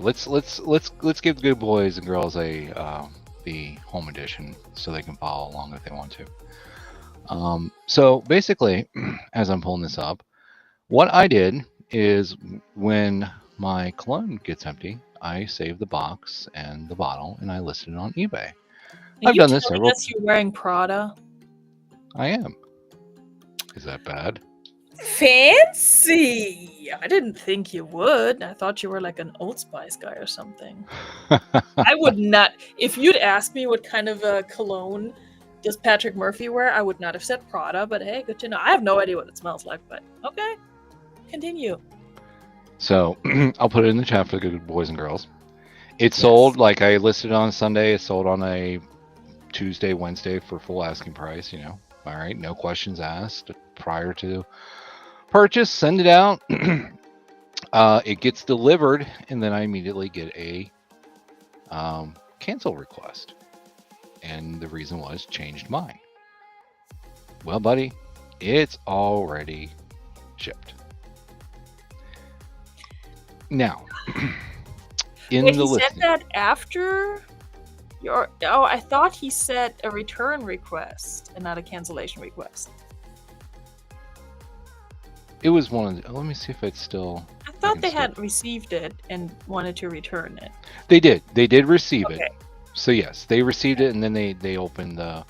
Let's give the good boys and girls the home edition so they can follow along if they want to. So basically, as I'm pulling this up, what I did is when my cologne gets empty, I save the box and the bottle and I list it on eBay. I've done this several times. You're wearing Prada? I am. Is that bad? Fancy! I didn't think you would. I thought you were like an Old Spice guy or something. I would not. If you'd asked me what kind of a cologne does Patrick Murphy wear, I would not have said Prada, but hey, good to know. I have no idea what it smells like, but okay. Continue. So, I'll put it in the chat for the good boys and girls. It's sold, like I listed on Sunday, it's sold on a Tuesday, Wednesday for full asking price, you know. All right, no questions asked prior to purchase. Send it out. It gets delivered, and then I immediately get a cancel request. And the reason was changed mine. Well, buddy, it's already shipped. Now, in Wait, the he listing, said that after your... Oh, I thought he said a return request and not a cancellation request. it was one of the... Let me see if it's still... I thought they had received it and wanted to return it. They did. They did receive Okay. it. So yes, they received it, and then they opened the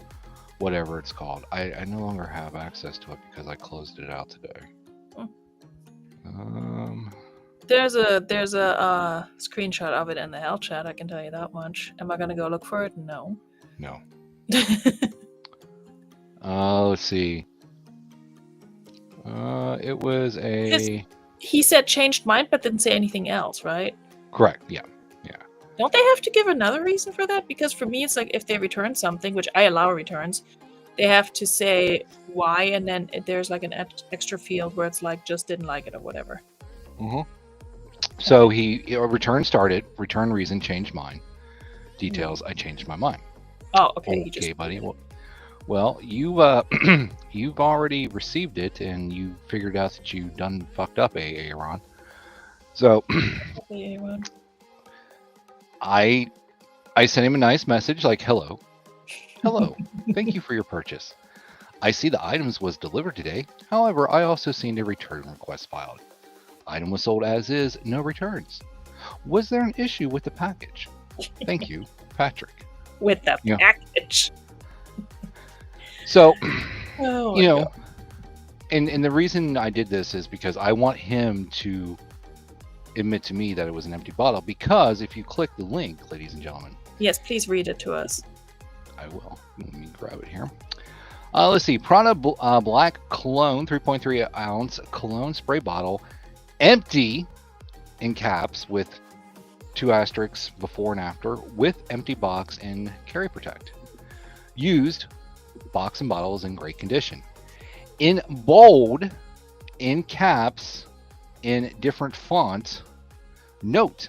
whatever it's called. I no longer have access to it because I closed it out today. There's a screenshot of it in the hell chat. I can tell you that much. Am I gonna go look for it? No. No. Let's see. It was a... He said changed mind, but didn't say anything else, right? Correct. Yeah. Don't they have to give another reason for that? Because for me, it's like if they return something, which I allow returns, they have to say why, and then there's like an extra field where it's like just didn't like it or whatever. So return started. Return reason changed mine. Details. I changed my mind. Oh, okay. Okay, buddy. Well, you've already received it, and you figured out that you done fucked up, Aaron. So Okay, well. I sent him a nice message like, hello, thank you for your purchase. I see the items was delivered today. However, I also seen a return request filed. Item was sold as is, no returns. Was there an issue with the package? Thank you, Patrick. With the package. So, Oh, you know, And the reason I did this is because I want him to admit to me that it was an empty bottle, because if you click the link, ladies and gentlemen. Yes, please read it to us. I will. Let me grab it here. Let's see. Prada Black Cologne, 3.3 ounce cologne spray bottle, empty in caps with 2 asterisks before and after, with empty box and carry protect. Used, box and bottle is in great condition. In bold, in caps, in different fonts, note,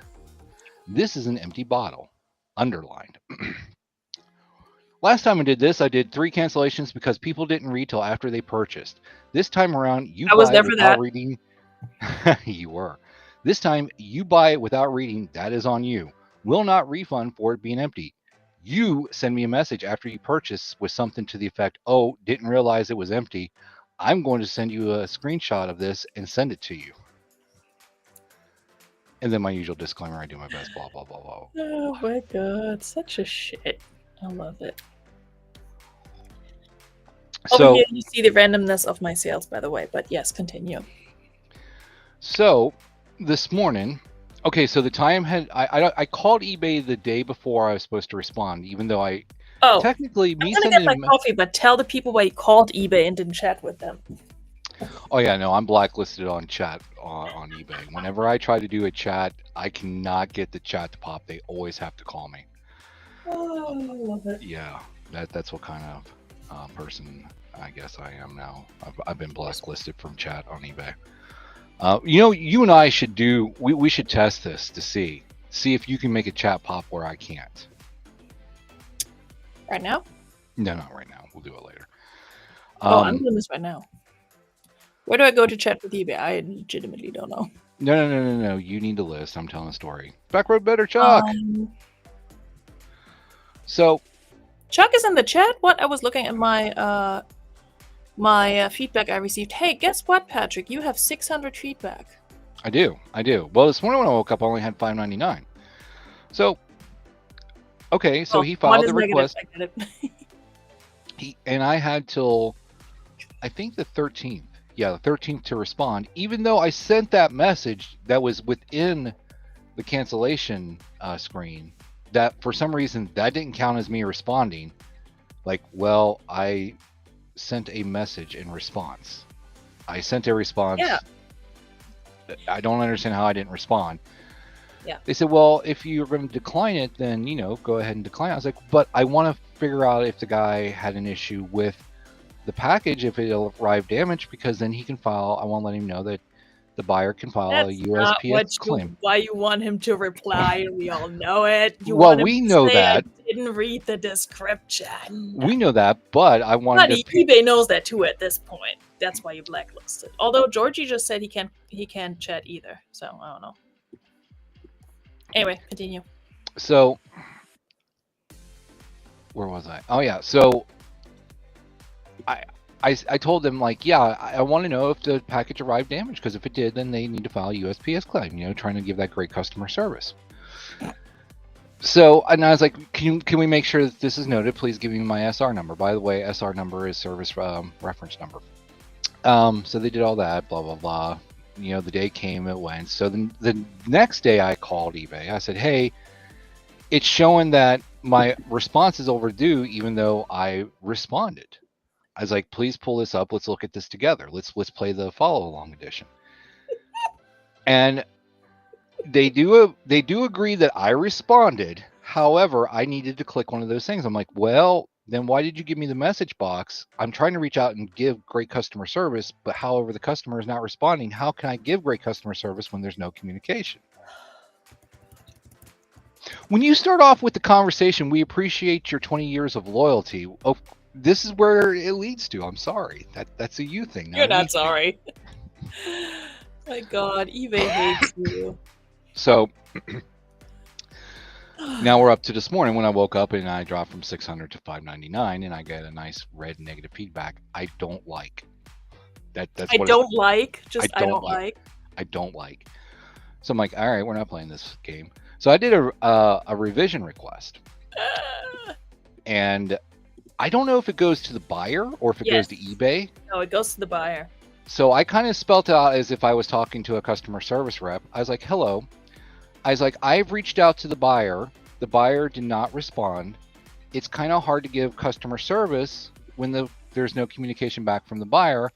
this is an empty bottle, underlined. Last time I did this, I did 3 cancellations because people didn't read till after they purchased. This time around, you I was buy there it for without that. reading. You were. This time, you buy it without reading. That is on you. Will not refund for it being empty. You send me a message after you purchase with something to the effect, oh, didn't realize it was empty. I'm going to send you a screenshot of this and send it to you. And then my usual disclaimer, I do my best, blah, blah, blah, blah. Oh my god, such a shit. I love it. Over So, here you see the randomness of my sales, by the way, but yes, continue. So this morning, okay, so the time had I called eBay the day before I was supposed to respond, even though I technically I'm me gonna sending get my coffee, but tell the people why you called eBay and didn't chat with them. Oh yeah, no, I'm blacklisted on chat on eBay. Whenever I try to do a chat, I cannot get the chat to pop. They always have to call me. Oh, I love it. Yeah, that's what kind of person I guess I am now. I've been blacklisted from chat on eBay. You and I should we should test this to see if you can make a chat pop where I can't. Right now? No, not right now. We'll do it later. I'm doing this right now. Where do I go to chat with eBay? I legitimately don't know. No. You need the list. I'm telling a story. Backroad better, Chuck. So, Chuck is in the chat. What? I was looking at my my feedback I received. Hey, guess what, Patrick? You have 600 feedback. I do. Well, this morning when I woke up, I only had 599. So, okay, so he filed the request. And I had till, I think the 13th. Yeah, the 13th to respond, even though I sent that message that was within the cancellation screen, that for some reason that didn't count as me responding. Like, well, I sent a message in response. I sent a response. Yeah. I don't understand how I didn't respond. Yeah. They said, well, if you're going to decline it, then, go ahead and decline it. I was like, but I want to figure out if the guy had an issue with the package, if it arrived damaged, because then he can file. I want to let him know that the buyer can file a USPS claim. Why you want him to reply? We all know it. We know that. I didn't read the description. We know that, but I wanted to. eBay knows that too at this point. That's why you blacklisted. Although Georgie just said he can't chat either, so I don't know. Anyway, continue. So, where was I? Oh yeah, so I told them, like, yeah, I want to know if the package arrived damaged, because if it did, then they need to file a USPS claim, trying to give that great customer service. So, and I was like, can we make sure that this is noted? Please give me my SR number. By the way, SR number is service reference number. So they did all that, blah, blah, blah. The day came, it went. So the next day I called eBay. I said, hey, it's showing that my response is overdue, even though I responded. I was like, please pull this up. Let's look at this together. Let's play the follow along edition. And they do agree that I responded. However, I needed to click one of those things. I'm like, well, then why did you give me the message box? I'm trying to reach out and give great customer service, but however, the customer is not responding. How can I give great customer service when there's no communication? When you start off with the conversation, we appreciate your 20 years of loyalty. Oh, this is where it leads to. I'm sorry. That's a you thing. You're not sorry. My God, eBay hates you. So now we're up to this morning when I woke up and I dropped from 600 to 599, and I get a nice red negative feedback. I don't like. That's I what don't like. I don't like. I don't like. So I'm like, all right, we're not playing this game. So I did a revision request, and I don't know if it goes to the buyer or if it goes to eBay. No, it goes to the buyer. So I kind of spelt it out as if I was talking to a customer service rep. I was like, hello. I was like, I've reached out to the buyer. The buyer did not respond. It's kind of hard to give customer service when there's no communication back from the buyer.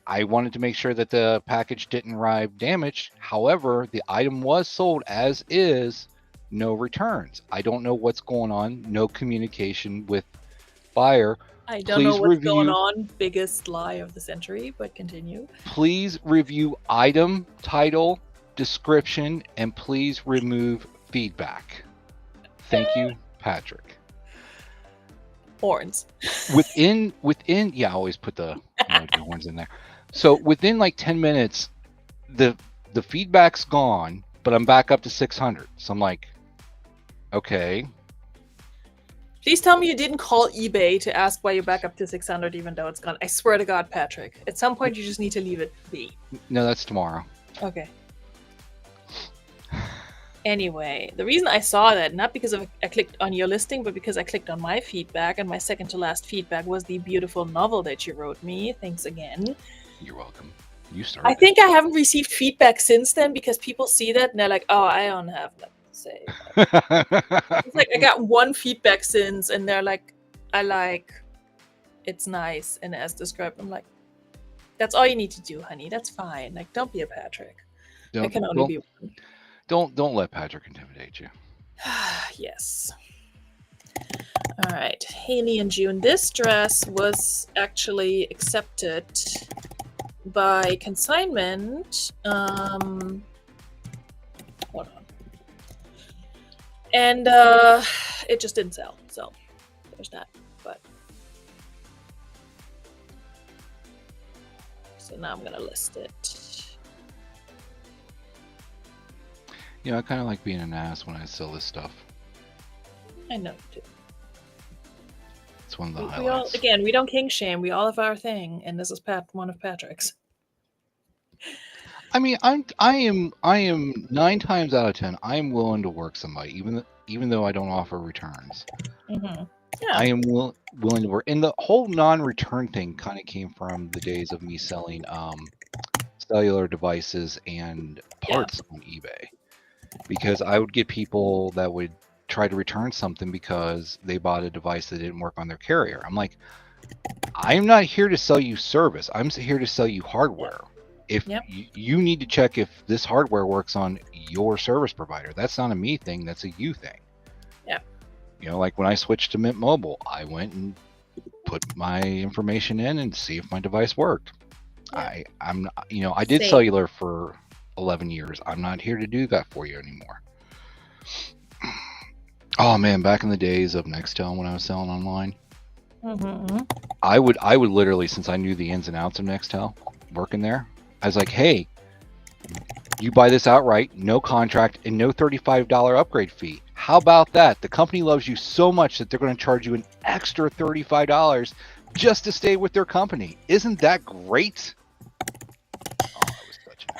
I wanted to make sure that the package didn't arrive damaged. However, the item was sold as is, no returns. I don't know what's going on. No communication with buyer. I don't know what's going on. Biggest lie of the century, but continue. Please review item, title, description, and please remove feedback. Thank you, Patrick. Horns. Within, yeah, I always put the horns in there. So within like 10 minutes, the feedback's gone, but I'm back up to 600. So I'm like, okay. Please tell me you didn't call eBay to ask why you're back up to 600 even though it's gone. I swear to God, Patrick. At some point, you just need to leave it be. No, that's tomorrow. Okay. Anyway, the reason I saw that, not because I clicked on your listing, but because I clicked on my feedback, and my second to last feedback was the beautiful novel that you wrote me. Thanks again. You're welcome. You started. I think I haven't received feedback since then because people see that and they're like, oh, I don't have nothing to say. It's like I got one feedback since, and they're like, I like, it's nice, and as described. I'm like, that's all you need to do, honey. That's fine. Like, don't be a Patrick. I can only be one. Don't let Patrick intimidate you. Yes. All right, Haley and June. This dress was actually accepted by consignment. Hold on. And it just didn't sell. So there's that. But so now I'm gonna list it. You know, I kind of like being an ass when I sell this stuff. I know too. It's one of the We all, highlights. again, we don't king shame. We all have our thing, and this is one of Patrick's. I mean, I am 9 times out of 10. I am willing to work somebody, even though I don't offer returns. Mm-hmm. Yeah. I am willing to work. And the whole non-return thing kind of came from the days of me selling cellular devices and parts on eBay, because I would get people that would try to return something because they bought a device that didn't work on their carrier. I'm like, I'm not here to sell you service. I'm here to sell you hardware. If you need to check if this hardware works on your service provider, that's not a me thing, that's a you thing. Yeah. You know, like when I switched to Mint Mobile, I went and put my information in and see if my device worked. Yeah. I did cellular for 11 years. I'm not here to do that for you anymore. Oh man, back in the days of Nextel when I was selling online, I would literally, since I knew the ins and outs of Nextel working there, I was like, hey, you buy this outright, no contract, and no $35 upgrade fee. How about that? The company loves you so much that they're going to charge you an extra $35 just to stay with their company. Isn't that great? Oh, I was such an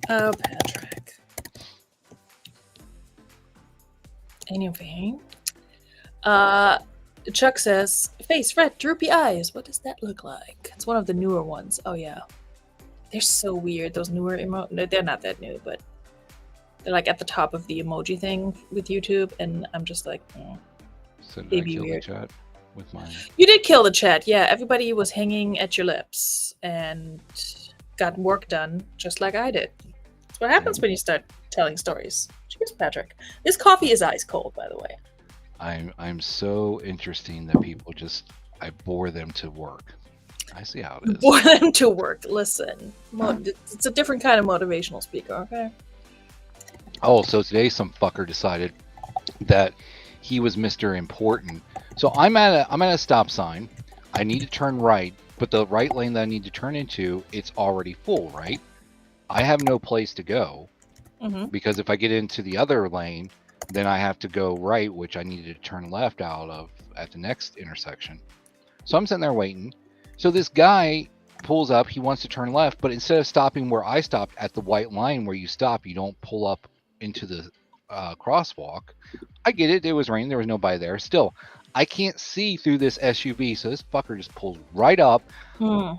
Oh, Patrick. Anyway, Chuck says, face red, droopy eyes. What does that look like? It's one of the newer ones. Oh, yeah. They're so weird, those newer emotes. No, they're not that new, but they're like at the top of the emoji thing with YouTube, and I'm just like, So did I kill the chat with mine? You did kill the chat, yeah. Everybody was hanging at your lips and got work done just like I did. That's what happens when you start telling stories. Cheers, Patrick. This coffee is ice cold, by the way. I'm so interesting that people just, I bore them to work. I see how it is. Bore them to work. Listen, it's a different kind of motivational speaker, okay? Oh, so today some fucker decided that he was Mr. Important. So I'm at a stop sign. I need to turn right, but the right lane that I need to turn into, it's already full, right? I have no place to go because if I get into the other lane, then I have to go right, which I needed to turn left out of at the next intersection. So I'm sitting there waiting. So this guy pulls up, he wants to turn left, but instead of stopping where I stopped at the white line where you stop, you don't pull up into the crosswalk. I get it. It was raining. There was nobody there. Still, I can't see through this SUV, so this fucker just pulls right up, and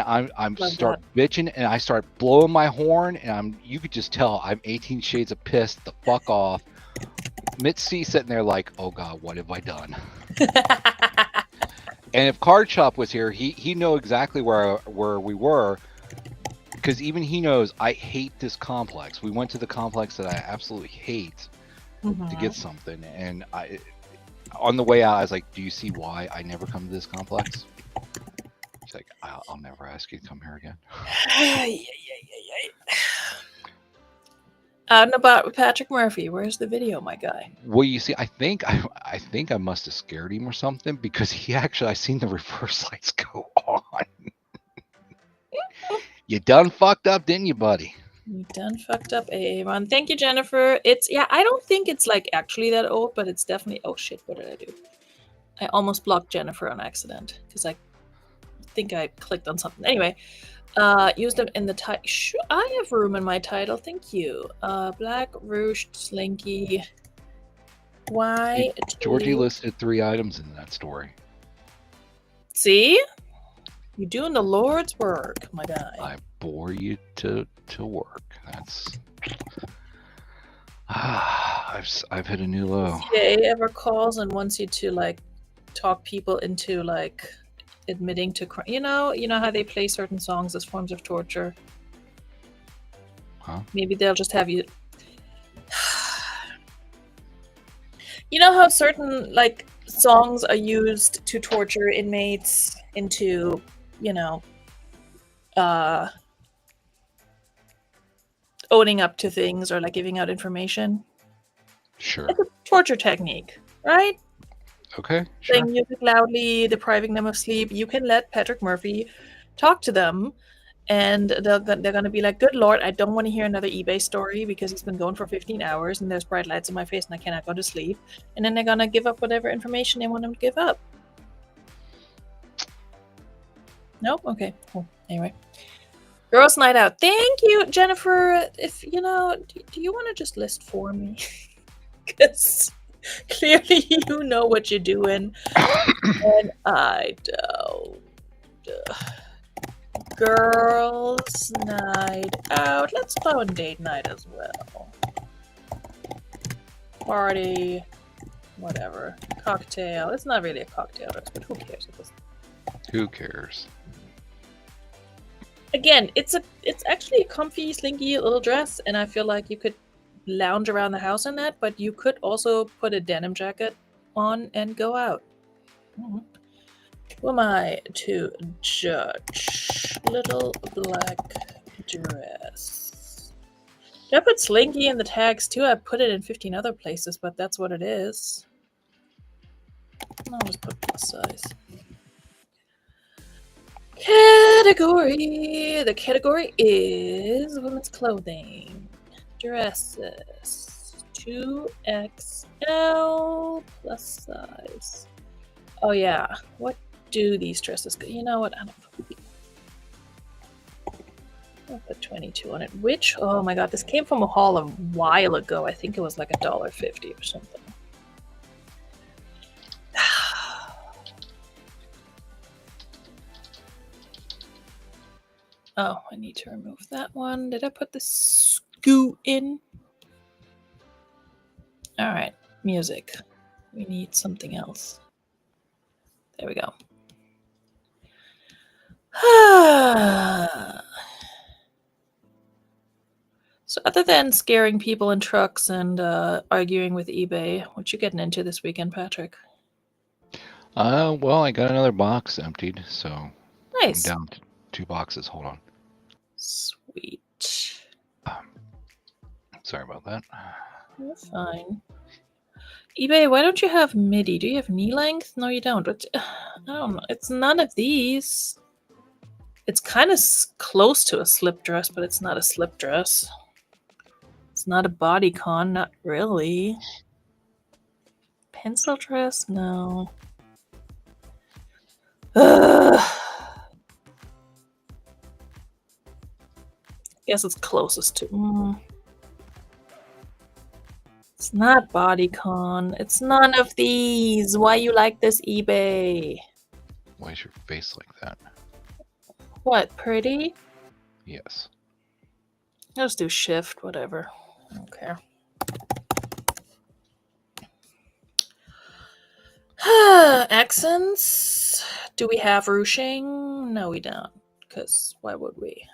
I'm Love start bitching, and I start blowing my horn, and you could just tell I'm 18 shades of pissed the fuck off. Mitzi sitting there like, oh god, what have I done? And if Card Shop was here, he know exactly where we were, because even he knows I hate this complex. We went to the complex that I absolutely hate to get something, and on the way out I was like, do you see why I never come to this complex? She's like, I'll never ask you to come here again. Out and about with Patrick Murphy. Where's the video, my guy? Well, you see, I think I must have scared him or something, because I seen the reverse lights go on. You done fucked up, didn't you, buddy? You done fucked up, AA1. Thank you, Jennifer. I don't think it's like actually that old, but it's definitely, oh shit, what did I do? I almost blocked Jennifer on accident because I think I clicked on something. Anyway, use them in the title. I have room in my title. Thank you. Black Rouge Slinky. Why? Georgie listed 3 items in that story. See? You're doing the Lord's work, my guy. I bore you to work. That's I've hit a new low. CA ever calls and wants you to like talk people into like admitting to crime. You know how they play certain songs as forms of torture. Huh? Maybe they'll just have you. You know how certain like songs are used to torture inmates into, owning up to things or like giving out information. Sure. It's a torture technique, right? Okay, sure. Playing music loudly, depriving them of sleep. You can let Patrick Murphy talk to them, and they're going to be like, good Lord, I don't want to hear another eBay story because it's been going for 15 hours and there's bright lights in my face and I cannot go to sleep. And then they're going to give up whatever information they want them to give up. Nope? Okay, cool. Anyway. Girls' night out. Thank you, Jennifer. If, do you want to just list for me? Because clearly you know what you're doing. And I don't. Girls' night out. Let's throw in date night as well. Party. Whatever. Cocktail. It's not really a cocktail dress, but who cares? Who cares? Again, it's actually a comfy, slinky little dress, and I feel like you could lounge around the house in that, but you could also put a denim jacket on and go out. Who am I to judge? Little black dress. Did I put slinky in the tags too? I put it in 15 other places, but that's what it is. I'll just put plus size. Category. The category is women's clothing. Dresses. 2XL plus size. Oh yeah. What do these dresses go? You know what? I don't know. I'll put 22 on it. Which? Oh my god, this came from a haul a while ago. I think it was like $1.50 or something. Oh, I need to remove that one. Did I put the scoot in? Alright, music. We need something else. There we go. So other than scaring people in trucks and arguing with eBay, what you getting into this weekend, Patrick? Well, I got another box emptied, so Nice. I'm down to 2 boxes. Hold on. Sweet. Sorry about that. That's fine. eBay, why don't you have midi? Do you have knee length? No, you don't. But I don't know. It's none of these. It's kind of close to a slip dress, but it's not a slip dress. It's not a bodycon, not really. Pencil dress? No. Guess it's closest to. It's not bodycon. It's none of these. Why you like this eBay? Why is your face like that? What, pretty? Yes. I'll just do shift, whatever. I don't care. Accents. Do we have ruching? No, we don't. Because why would we?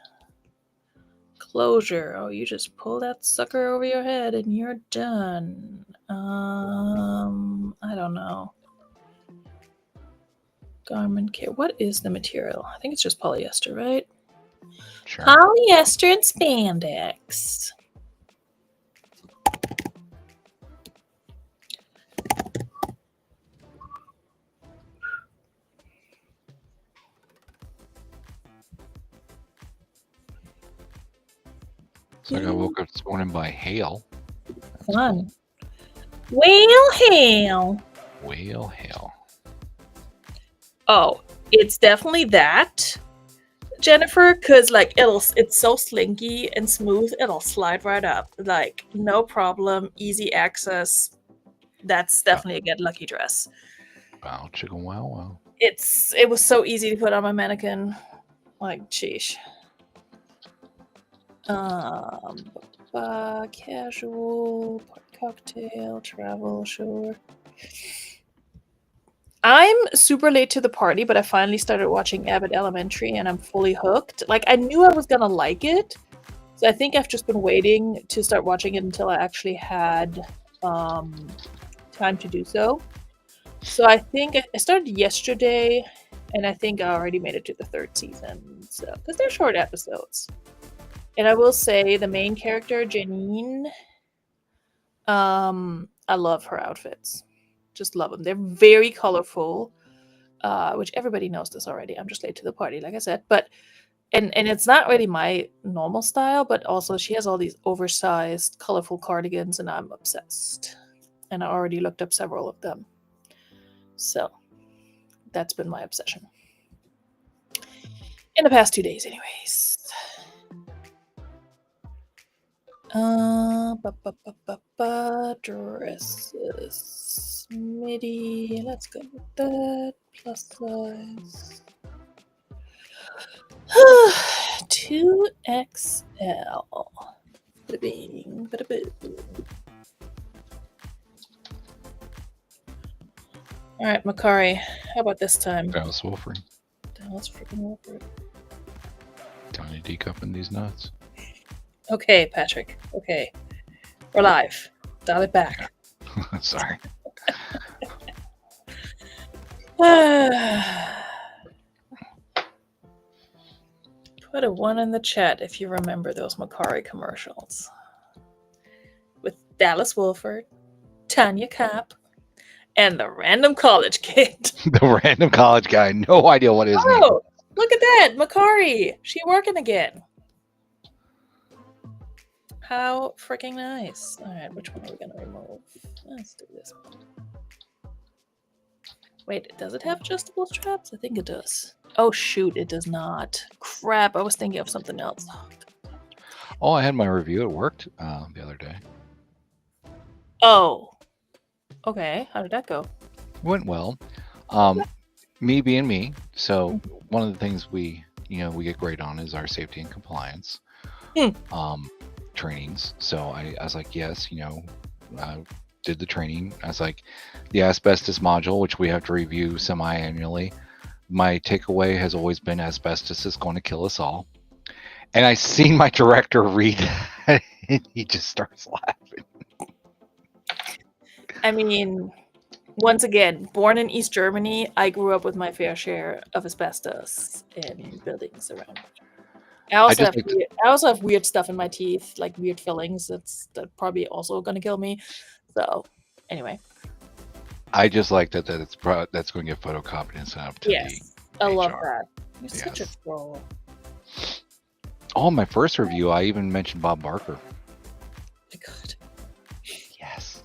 Closure. Oh, you just pull that sucker over your head and you're done. I don't know. Garment care. What is the material? I think it's just polyester, right? Sure. Polyester and spandex. So I got woke up this morning by hail. Fun. Whale hail. Whale hail. Oh, it's definitely that, Jennifer, because like it's so slinky and smooth, it'll slide right up. Like no problem, easy access. That's definitely a get lucky dress. Wow, chicken wow wow. It was so easy to put on my mannequin. Like, sheesh. Casual, cocktail, travel, sure. I'm super late to the party, but I finally started watching Abbott Elementary and I'm fully hooked. Like, I knew I was gonna like it, so I think I've just been waiting to start watching it until I actually had time to do so. So I think I started yesterday, and I think I already made it to the 3rd season. So, because they're short episodes. And I will say the main character, Janine, I love her outfits. Just love them. They're very colorful, which everybody knows this already. I'm just late to the party, like I said. But and it's not really my normal style, but also she has all these oversized, colorful cardigans, and I'm obsessed. And I already looked up several of them. So that's been my obsession. In the past 2 days, anyways. Dresses. Midi. Let's go with that. Plus size. 2XL. Bada bing, bada boo. All right, Makari. How about this time? Dallas Wolfering. Dallas freaking Wolford. Tiny decupping these nuts. Okay, Patrick. Okay. We're live. Dial it back. Sorry. Put a 1 in the chat if you remember those Makari commercials. With Dallas Wolford, Tanya Kopp, and the random college kid. The random college guy. No idea what his name. Oh, look at that. Makari. She working again. How freaking nice. All right, which one are we going to remove? Let's do this one. Wait, does it have adjustable straps? I think it does. Oh, shoot, it does not. Crap, I was thinking of something else. Oh, I had my review. It worked the other day. Oh. Okay, how did that go? Went well. Me being me. So one of the things we get great on is our safety and compliance trainings. So I was like, yes, did the training. I was like, the asbestos module, which we have to review semi-annually. My takeaway has always been asbestos is going to kill us all. And I seen my director read that, and he just starts laughing. I mean, once again, born in East Germany, I grew up with my fair share of asbestos in buildings around me. I also have weird stuff in my teeth, like weird fillings. That's probably also going to kill me. So, anyway. I just like that that's going to get photocopied and sent up to the I love HR. that. You're such a troll. Oh, my first review, I even mentioned Bob Barker. Oh my God. Yes.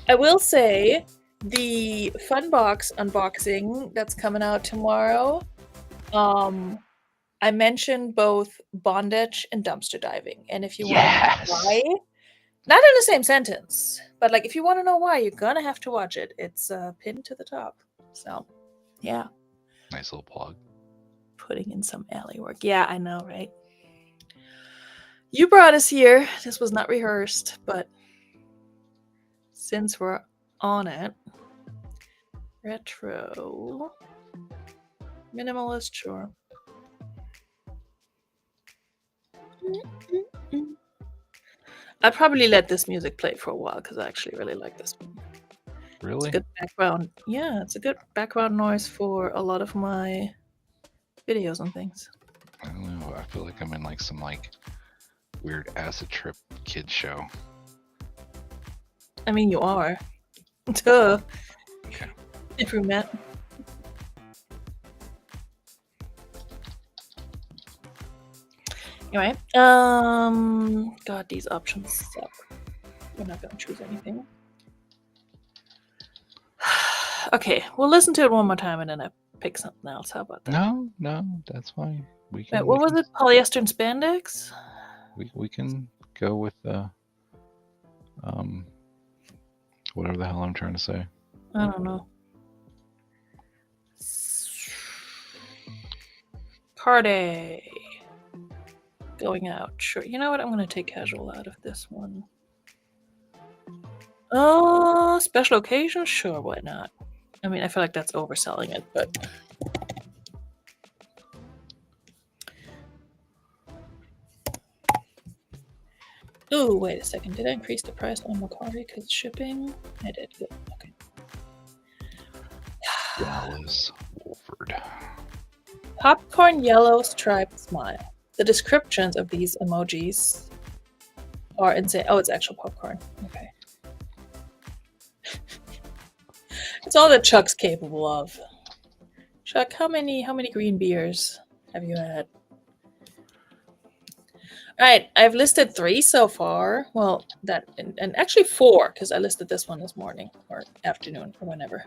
I will say the Funbox unboxing that's coming out tomorrow. I mentioned both bondage and dumpster diving, and if you want to know why, Not in the same sentence, but like if you want to know why, you're gonna have to watch it. It's pinned to the top. So, yeah. Nice little plug. Putting in some alley work. Yeah, I know, right? You brought us here. This was not rehearsed, but since we're on it, retro, minimalist, sure. I'd probably let this music play for a while because I actually really like this one. Really? It's a good background. Yeah, it's a good background noise for a lot of my videos and things. I don't know. I feel like I'm in like some like weird acid trip kid show. I mean, you are. Duh. Okay. If we met. Anyway, God, these options suck. We're not gonna choose anything. Okay, we'll listen to it one more time and then I pick something else. How about that? No, that's fine. We can. Wait, what was it? Polyester and spandex? We can go with whatever the hell I'm trying to say. I don't know. Party. Going out. Sure. You know what? I'm going to take casual out of this one. Oh, special occasion? Sure, why not? I mean, I feel like that's overselling it, but... Ooh, wait a second. Did I increase the price on Macari because shipping? I did. Good. Okay. Dallas Wolford. Popcorn yellow striped smile. The descriptions of these emojis are insane. Oh, it's actual popcorn. Okay. It's all that Chuck's capable of. Chuck, how many green beers have you had? Alright, I've listed 3 so far. Well, that and actually 4, because I listed this one this morning or afternoon or whenever.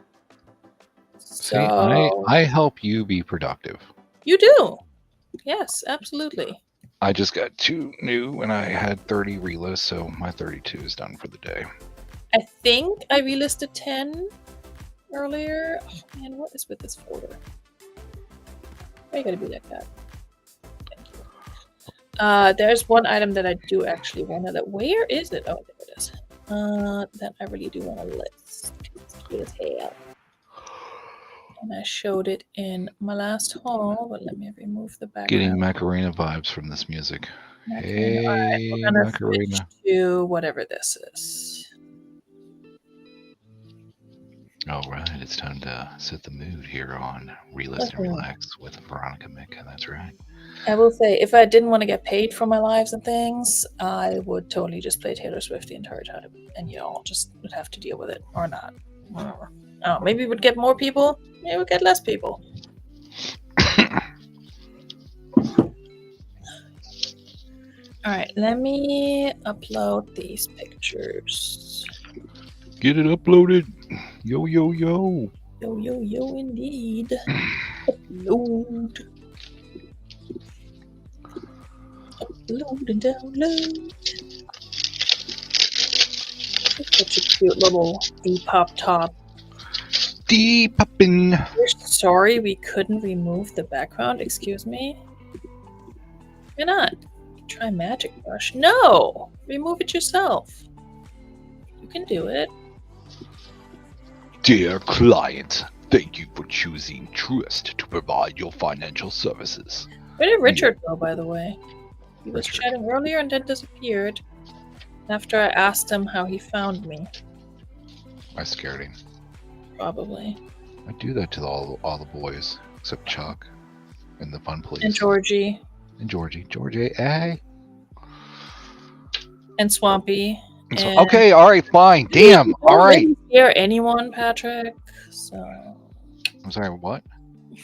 See, I help you be productive. You do. Yes, absolutely. I just got 2 new and I had 30 relists, so my 32 is done for the day. I think I relisted 10 earlier. Oh man, what is with this folder? Why you gotta be like that? Thank you. There's one item that I do actually want to. Where is it? Oh, there it is. That I really do want to list. It's cute as hell. And I showed it in my last haul, but let me remove the background. Getting Macarena vibes from this music. Macarena. All right, we're gonna Macarena. switch to whatever this is. All right, it's time to set the mood here on Relist and Relax with Veronika Mick. That's right. I will say, if I didn't want to get paid for my lives and things, I would totally just play Taylor Swift the entire time, and y'all just would have to deal with it or not. Whatever. Oh, maybe we'd get more people. Maybe we'd get less people. All right, let me upload these pictures. Get it uploaded. Yo, yo, yo. Yo, yo, yo, indeed. Upload. Upload and download. Such a cute little Depop top. Depopping. We're sorry we couldn't remove the background. Excuse me. Why not? Try Magic Brush. No! Remove it yourself. You can do it. Dear client, thank you for choosing Truist to provide your financial services. Where did Richard go, by the way? He was Richard. chatting earlier and then disappeared after I asked him how he found me. I scared him. Probably. I do that to all the boys, except Chuck and the fun police. And Georgie. And Georgie. Georgie, hey. And Swampy. So, And okay, all right, fine. Damn, you all don't right. really scare anyone, Patrick. So I'm sorry, what?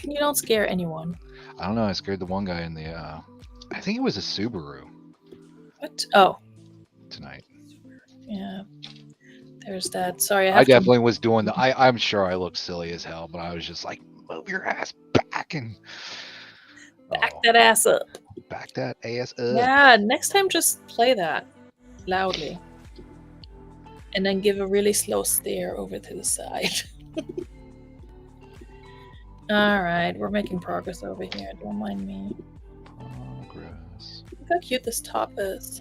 you don't scare anyone. I don't know. I scared the one guy in the, I think it was a Subaru What? Oh, tonight. yeah. There's that. Sorry, I definitely was doing the, I'm sure I looked silly as hell, but I was just like, move your ass back and back that ass up. back that ass up. Yeah, next time just play that loudly. And then give a really slow stare over to the side. Alright, we're making progress over here. Don't mind me. Progress. Look how cute this top is.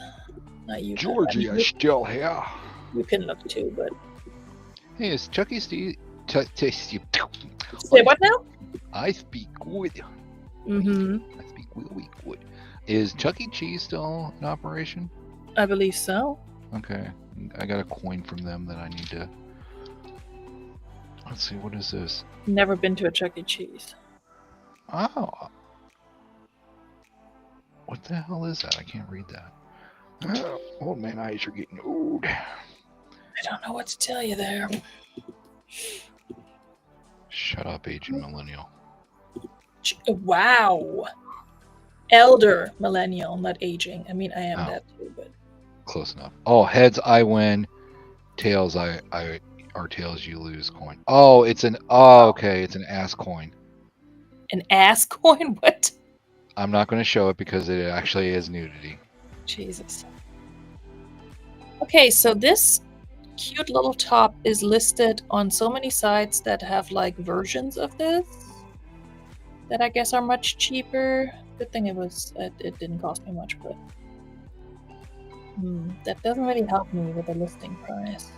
Not you, Georgie, I still here. you can look too, but... Hey, is Chucky Steve? Say what now? I speak good. Mm-hmm. I speak really good. Is Chuck E. Cheese still in operation? I believe so. Okay. I got a coin from them that I need to... Let's see, what is this? Never been to a Chuck E. Cheese. Oh. What the hell is that? I can't read that. Old man eyes are getting old. I don't know what to tell you there. Shut up, aging millennial. Wow. Elder millennial, not aging. I mean, I am that too, but... Close enough. Oh, heads I win. Tails or tails you lose coin. Oh, it's an... Oh, okay. It's an ass coin. An ass coin? What? I'm not going to show it because it actually is nudity. Jesus. Okay, so this cute little top is listed on so many sites that have like versions of this that I guess are much cheaper. Good thing it didn't cost me much, but that doesn't really help me with the listing price.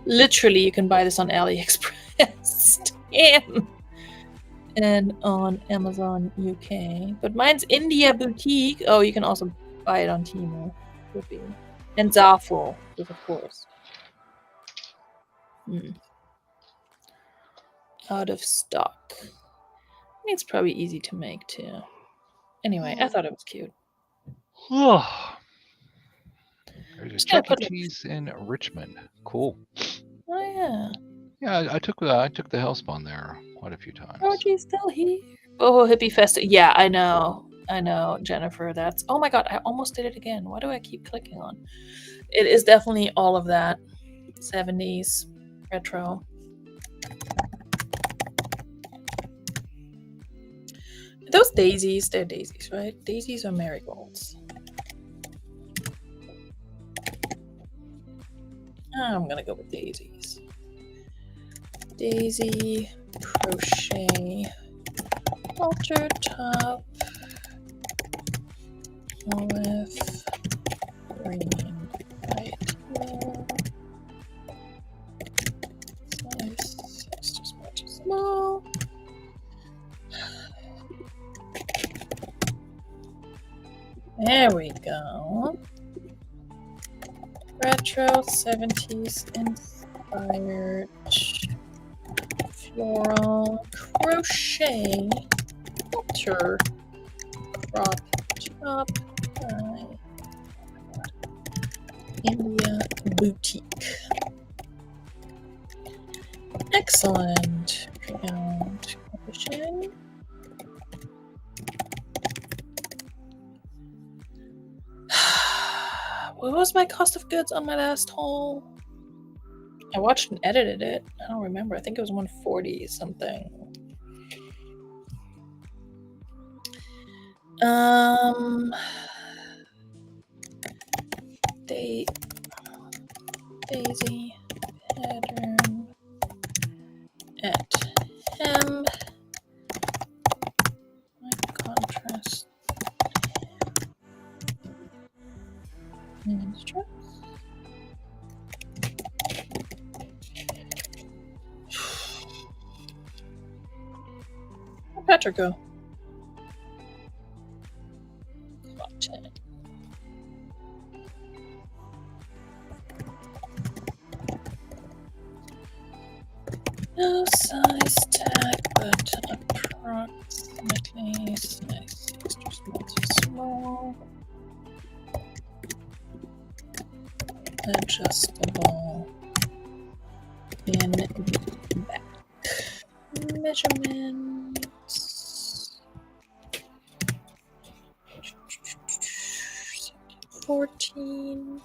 Literally, you can buy this on AliExpress. Damn. And on Amazon UK. But mine's India Boutique. Oh, you can also buy it on Temu. Could be. And Zaful, of course. Out of stock. I mean, it's probably easy to make too. Anyway, I thought it was cute. There's a Chuck E. Cheese in Richmond. Cool. Oh yeah. Yeah, I took the Hellspawn there quite a few times. Oh, geez, still here. Oh, Hippie Fest. Yeah, I know, Jennifer. That's... Oh my god, I almost did it again. Why do I keep clicking on? It is definitely all of that. 70s retro. Those daisies, they're daisies, right? Daisies are marigolds. I'm gonna go with daisies. Daisy crochet halter top with green white yellow. Size just much small. There we go. Retro 70s inspired floral crochet halter crop top by India Boutique. Excellent. And publishing. What was my cost of goods on my last haul? I watched and edited it. I don't remember. I think it was 140 something. Daisy pattern at hem. Contrast. And stress. Where'd Patrick go? Cotton. No size tag, but approximately size extra small to small. Adjustable in back. Measurements 14.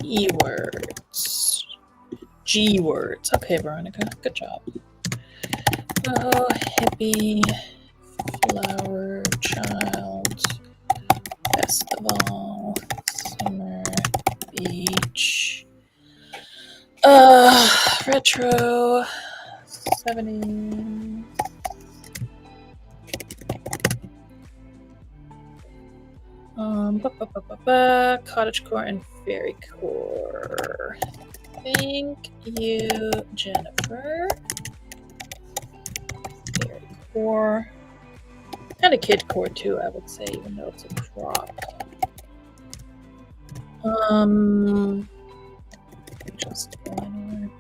Keywords. G words. Okay, Veronica. Good job. Oh, hippie flower child festival, summer beach, retro 70s. Cottagecore and fairycore. Thank you, Jennifer. Fairycore. Kind of kidcore too, I would say, even though it's a crop. Just one.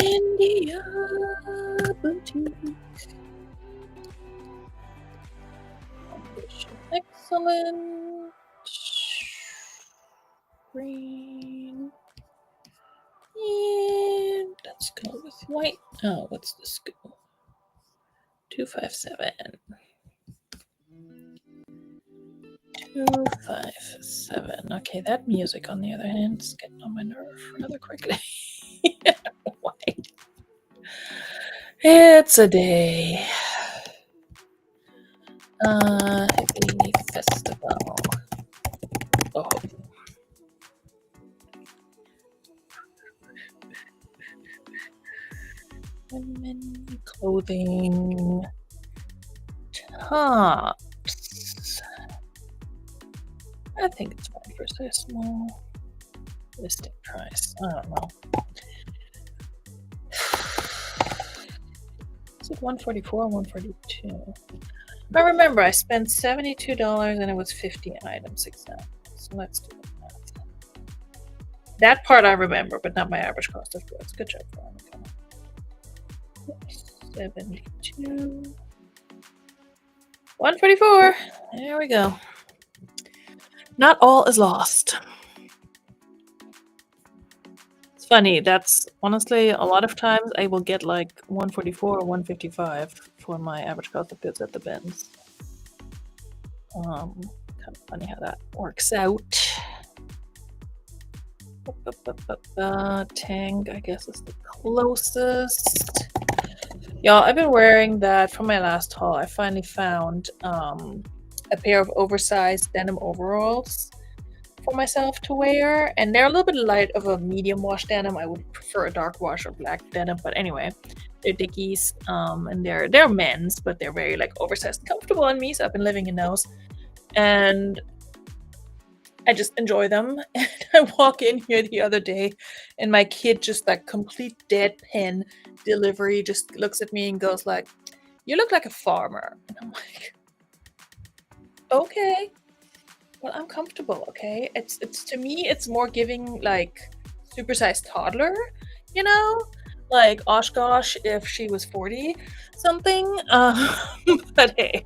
India boutique. Excellent. Green. And let's go with white. Oh, what's this go? 257. 257. Okay, that music on the other hand is getting on my nerve rather quickly. White. It's a day. Hippie festival. Oh. Women clothing. Tops. I think it's fine for size small. Listing price. I don't know. Is it 144 or 142? I remember I spent $72 and it was 50 items exactly. So let's do the math. That part I remember, but not my average cost of goods. Good job, Veronika. 72. 144. There we go. Not all is lost. It's funny. That's honestly a lot of times I will get like 144 or 155 for my average cost of goods at the bins. Kind of funny how that works out. Tang, I guess, is the closest. Y'all, I've been wearing that from my last haul. I finally found a pair of oversized denim overalls for myself to wear, and they're a little bit light of a medium wash denim. I would prefer a dark wash or black denim, but anyway, they're Dickies, and they're men's, but they're very like oversized, comfortable on me. So I've been living in those, and I just enjoy them. And I walk in here the other day, and my kid just like complete deadpan delivery just looks at me and goes like, "You look like a farmer," and I'm like, "Okay." Well, I'm comfortable, okay? It's to me, it's more giving like supersized toddler, you know? Like Oshkosh if she was 40 something. But hey,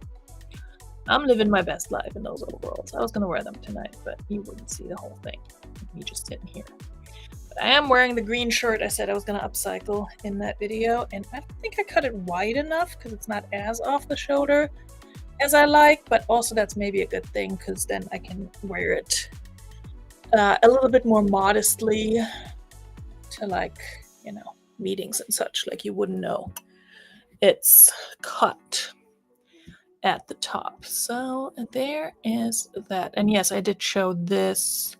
I'm living my best life in those overalls. I was gonna wear them tonight, but you wouldn't see the whole thing. Me just sitting here. But I am wearing the green shirt I said I was gonna upcycle in that video, and I don't think I cut it wide enough because it's not as off the shoulder as I like, but also that's maybe a good thing because then I can wear it a little bit more modestly to, like, you know, meetings and such. Like, you wouldn't know it's cut at the top. So there is that. And yes, I did show this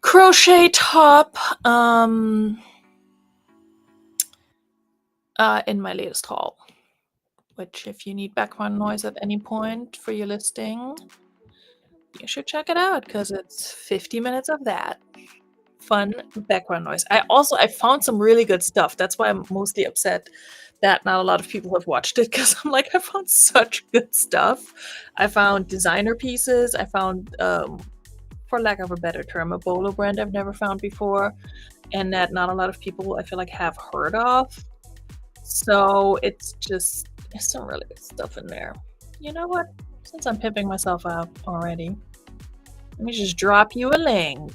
crochet top in my latest haul, which if you need background noise at any point for your listing, you should check it out because it's 50 minutes of that fun background noise. I found some really good stuff. That's why I'm mostly upset that not a lot of people have watched it, because I'm like, I found such good stuff. I found designer pieces. I found, for lack of a better term, a bolo brand I've never found before, and that not a lot of people I feel like have heard of. So it's just, there's some really good stuff in there. You know what? Since I'm pimping myself out already, let me just drop you a link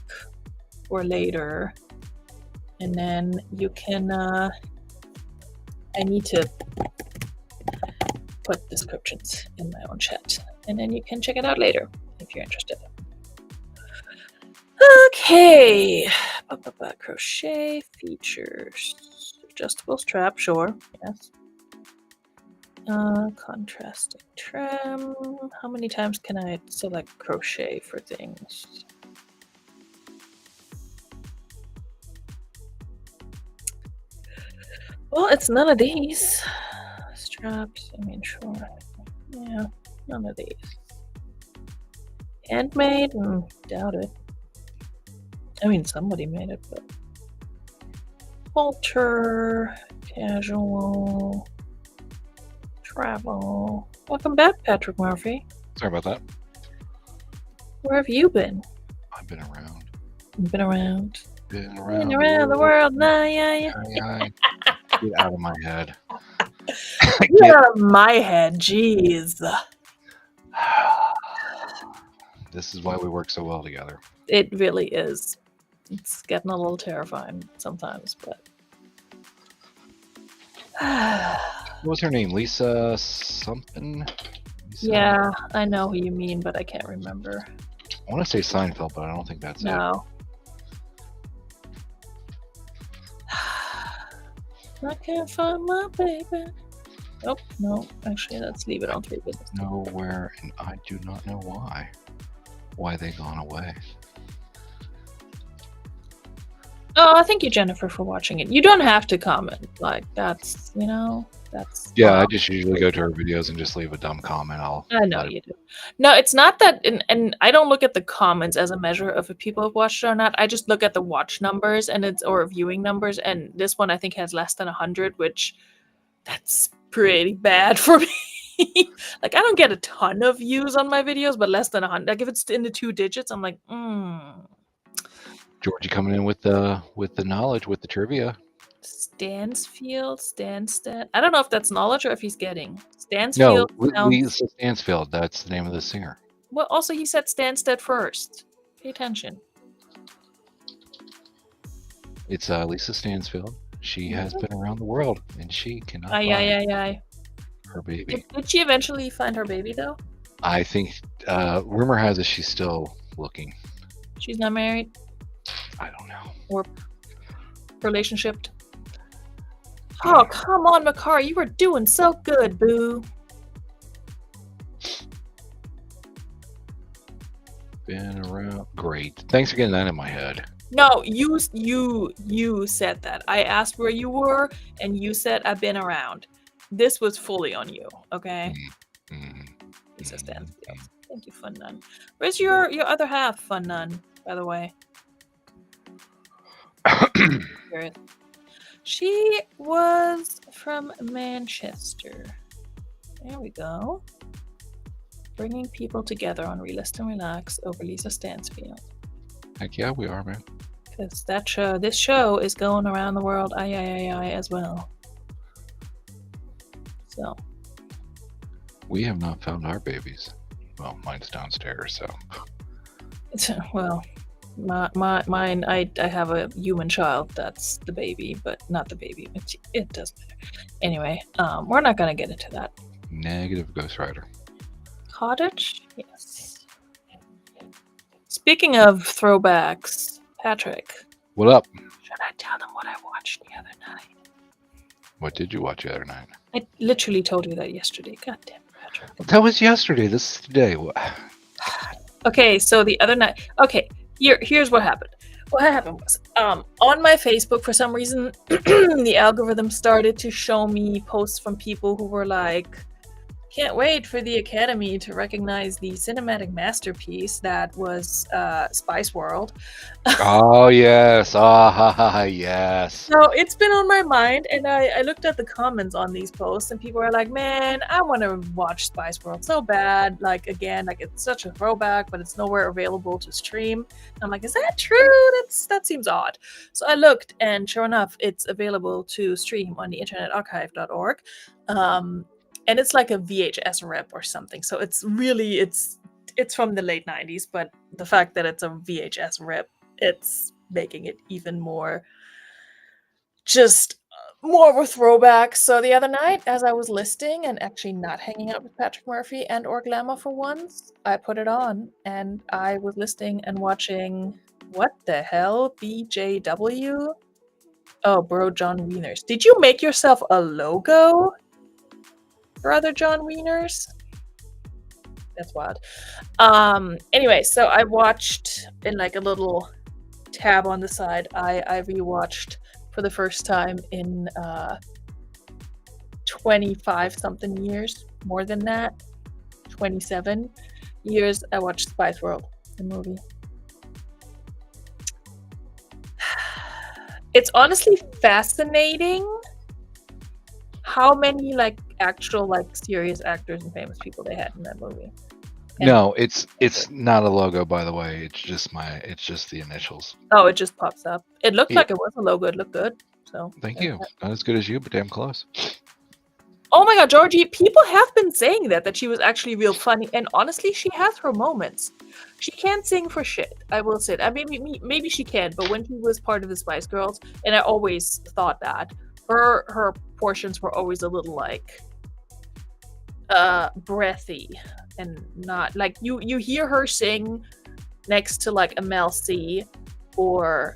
for later, and then you can, I need to put descriptions in my own chat, and then you can check it out later if you're interested. Okay, crochet features. adjustable strap, sure, yes. Contrasting trim. How many times can I select crochet for things? Well, it's none of these. Straps, I mean, sure. Yeah, none of these. Handmade? Doubt it. I mean, somebody made it, but... Halter, casual, travel. Welcome back, Patrick Murphy. Sorry about that. Where have you been? I've been around. You've been around. Been Been around the world now, yeah. Get out of my head. Get out of my head, jeez. This is why we work so well together. It really is. It's getting a little terrifying sometimes, but... What was her name? Lisa something? Lisa? Yeah, I know who you mean, but I can't remember. I want to say Seinfeld, but I don't think that's it. No. I can't find my baby. Oh, no. Actually, let's leave it on 3 business. Nowhere, and I do not know why. Why they gone away. Oh, thank you, Jennifer, for watching it. You don't have to comment. Like, that's, you know, that's... Yeah, I just usually go to her videos and just leave a dumb comment. I know you do. No, it's not that, and I don't look at the comments as a measure of if people have watched it or not. I just look at the watch numbers or viewing numbers, and this one I think has less than 100, which that's pretty bad for me. Like, I don't get a ton of views on my videos, but less than 100. Like, if it's in the 2 digits, I'm like, Georgie coming in with the knowledge, with the trivia. Stansfield, Stansted. I don't know if that's knowledge or if he's getting. Stansfield. No, Lisa Stansfield. That's the name of the singer. Well, also he said Stansted first. Pay attention. It's Lisa Stansfield. She has been around the world, and she cannot find her baby. Did she eventually find her baby, though? I think rumor has it she's still looking. She's not married? I don't know. Or relationshiped? Oh, come on, Makari. You were doing so good, boo. Been around. Great. Thanks for getting that in my head. No, you said that. I asked where you were, and you said I've been around. This was fully on you, okay? Lisa Stansfield. Thank you, Fun Nun. Where's your other half, Fun Nun, by the way? She was from Manchester. There we go. Bringing people together on Relist and Relax over Lisa Stansfield. Heck yeah, we are, man. Because this show is going around the world, as well. So. We have not found our babies. Well, mine's downstairs, so. Well, mine. I have a human child. That's the baby, but not the baby. It doesn't matter. Anyway, we're not gonna get into that. Negative Ghost Rider. Cottage? Yes. Speaking of throwbacks, Patrick. What up? Should I tell them what I watched the other night? What did you watch the other night? I literally told you that yesterday. God damn, Patrick. That was yesterday. This is today. Okay, so the other night. Okay, here's what happened. What happened was, on my Facebook, for some reason, the algorithm started to show me posts from people who were like, can't wait for the Academy to recognize the cinematic masterpiece that was Spice World. Oh, yes. Yes. So it's been on my mind, and I looked at the comments on these posts, and people are like, man, I want to watch Spice World so bad. Like, again, like it's such a throwback, but it's nowhere available to stream. And I'm like, is that true? That seems odd. So I looked, and sure enough, it's available to stream on the internetarchive.org. And it's like a VHS rip or something. So it's really, it's from the late 90s, but the fact that it's a VHS rip, it's making it even more, just more of a throwback. So the other night, as I was listing and actually not hanging out with Patrick Murphy and or Glamour for once, I put it on and I was listing and watching, what the hell, BJW? Oh, bro, John Wieners. Did you make yourself a logo, brother John Wieners? That's wild. Anyway, so I watched in like a little tab on the side. I rewatched for the first time in 25 something years, more than that, 27 years. I watched Spice World, the movie. It's honestly fascinating how many like actual like serious actors and famous people they had in that movie. And No, it's not a logo, by the way. It's just the initials. oh, it just pops up. It looked Yeah. like it was a logo. It looked good. So Thank you. Not as good as you, but damn close. oh my god, Georgie, people have been saying that she was actually real funny, and honestly, she has her moments. She can't sing for shit, I will say that. Maybe she can, but when she was part of the Spice Girls, and I always thought that, her portions were always a little like breathy and not like you hear her sing next to like a Mel C or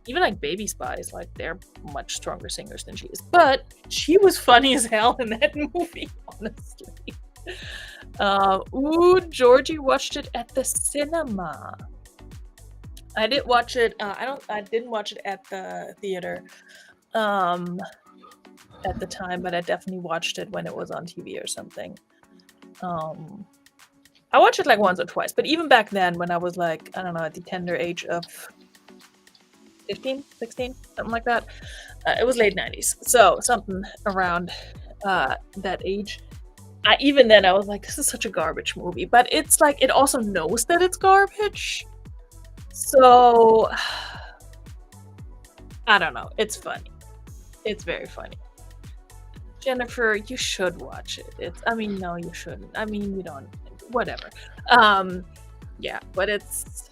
even like Baby Spies, like they're much stronger singers than she is. But she was funny as hell in that movie, honestly. Georgie watched it at the cinema. I didn't watch it. I didn't watch it at the theater at the time, but I definitely watched it when it was on TV or something. I watched it like once or twice, but even back then, when I was like, I don't know, at the tender age of 15, 16, something like that. It was late 90s, so something around that age. Even then, I was like, this is such a garbage movie, but it's like, it also knows that it's garbage. So, I don't know. It's funny. It's very funny. Jennifer, you should watch it. No, you shouldn't. You don't. Whatever. Yeah, but it's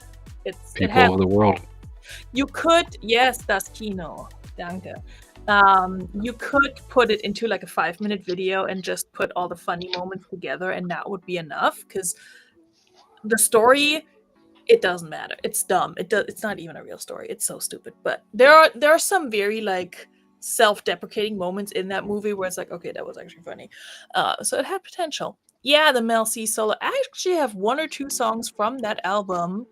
People of the world. You could, yes, das Kino. Danke. You could put it into like a 5-minute video and just put all the funny moments together, and that would be enough. Because the story, it doesn't matter. It's dumb. It's not even a real story. It's so stupid. But there are some very like self-deprecating moments in that movie where it's like, okay, that was actually funny. So it had potential. Yeah, the Mel C solo. I actually have 1 or 2 songs from that album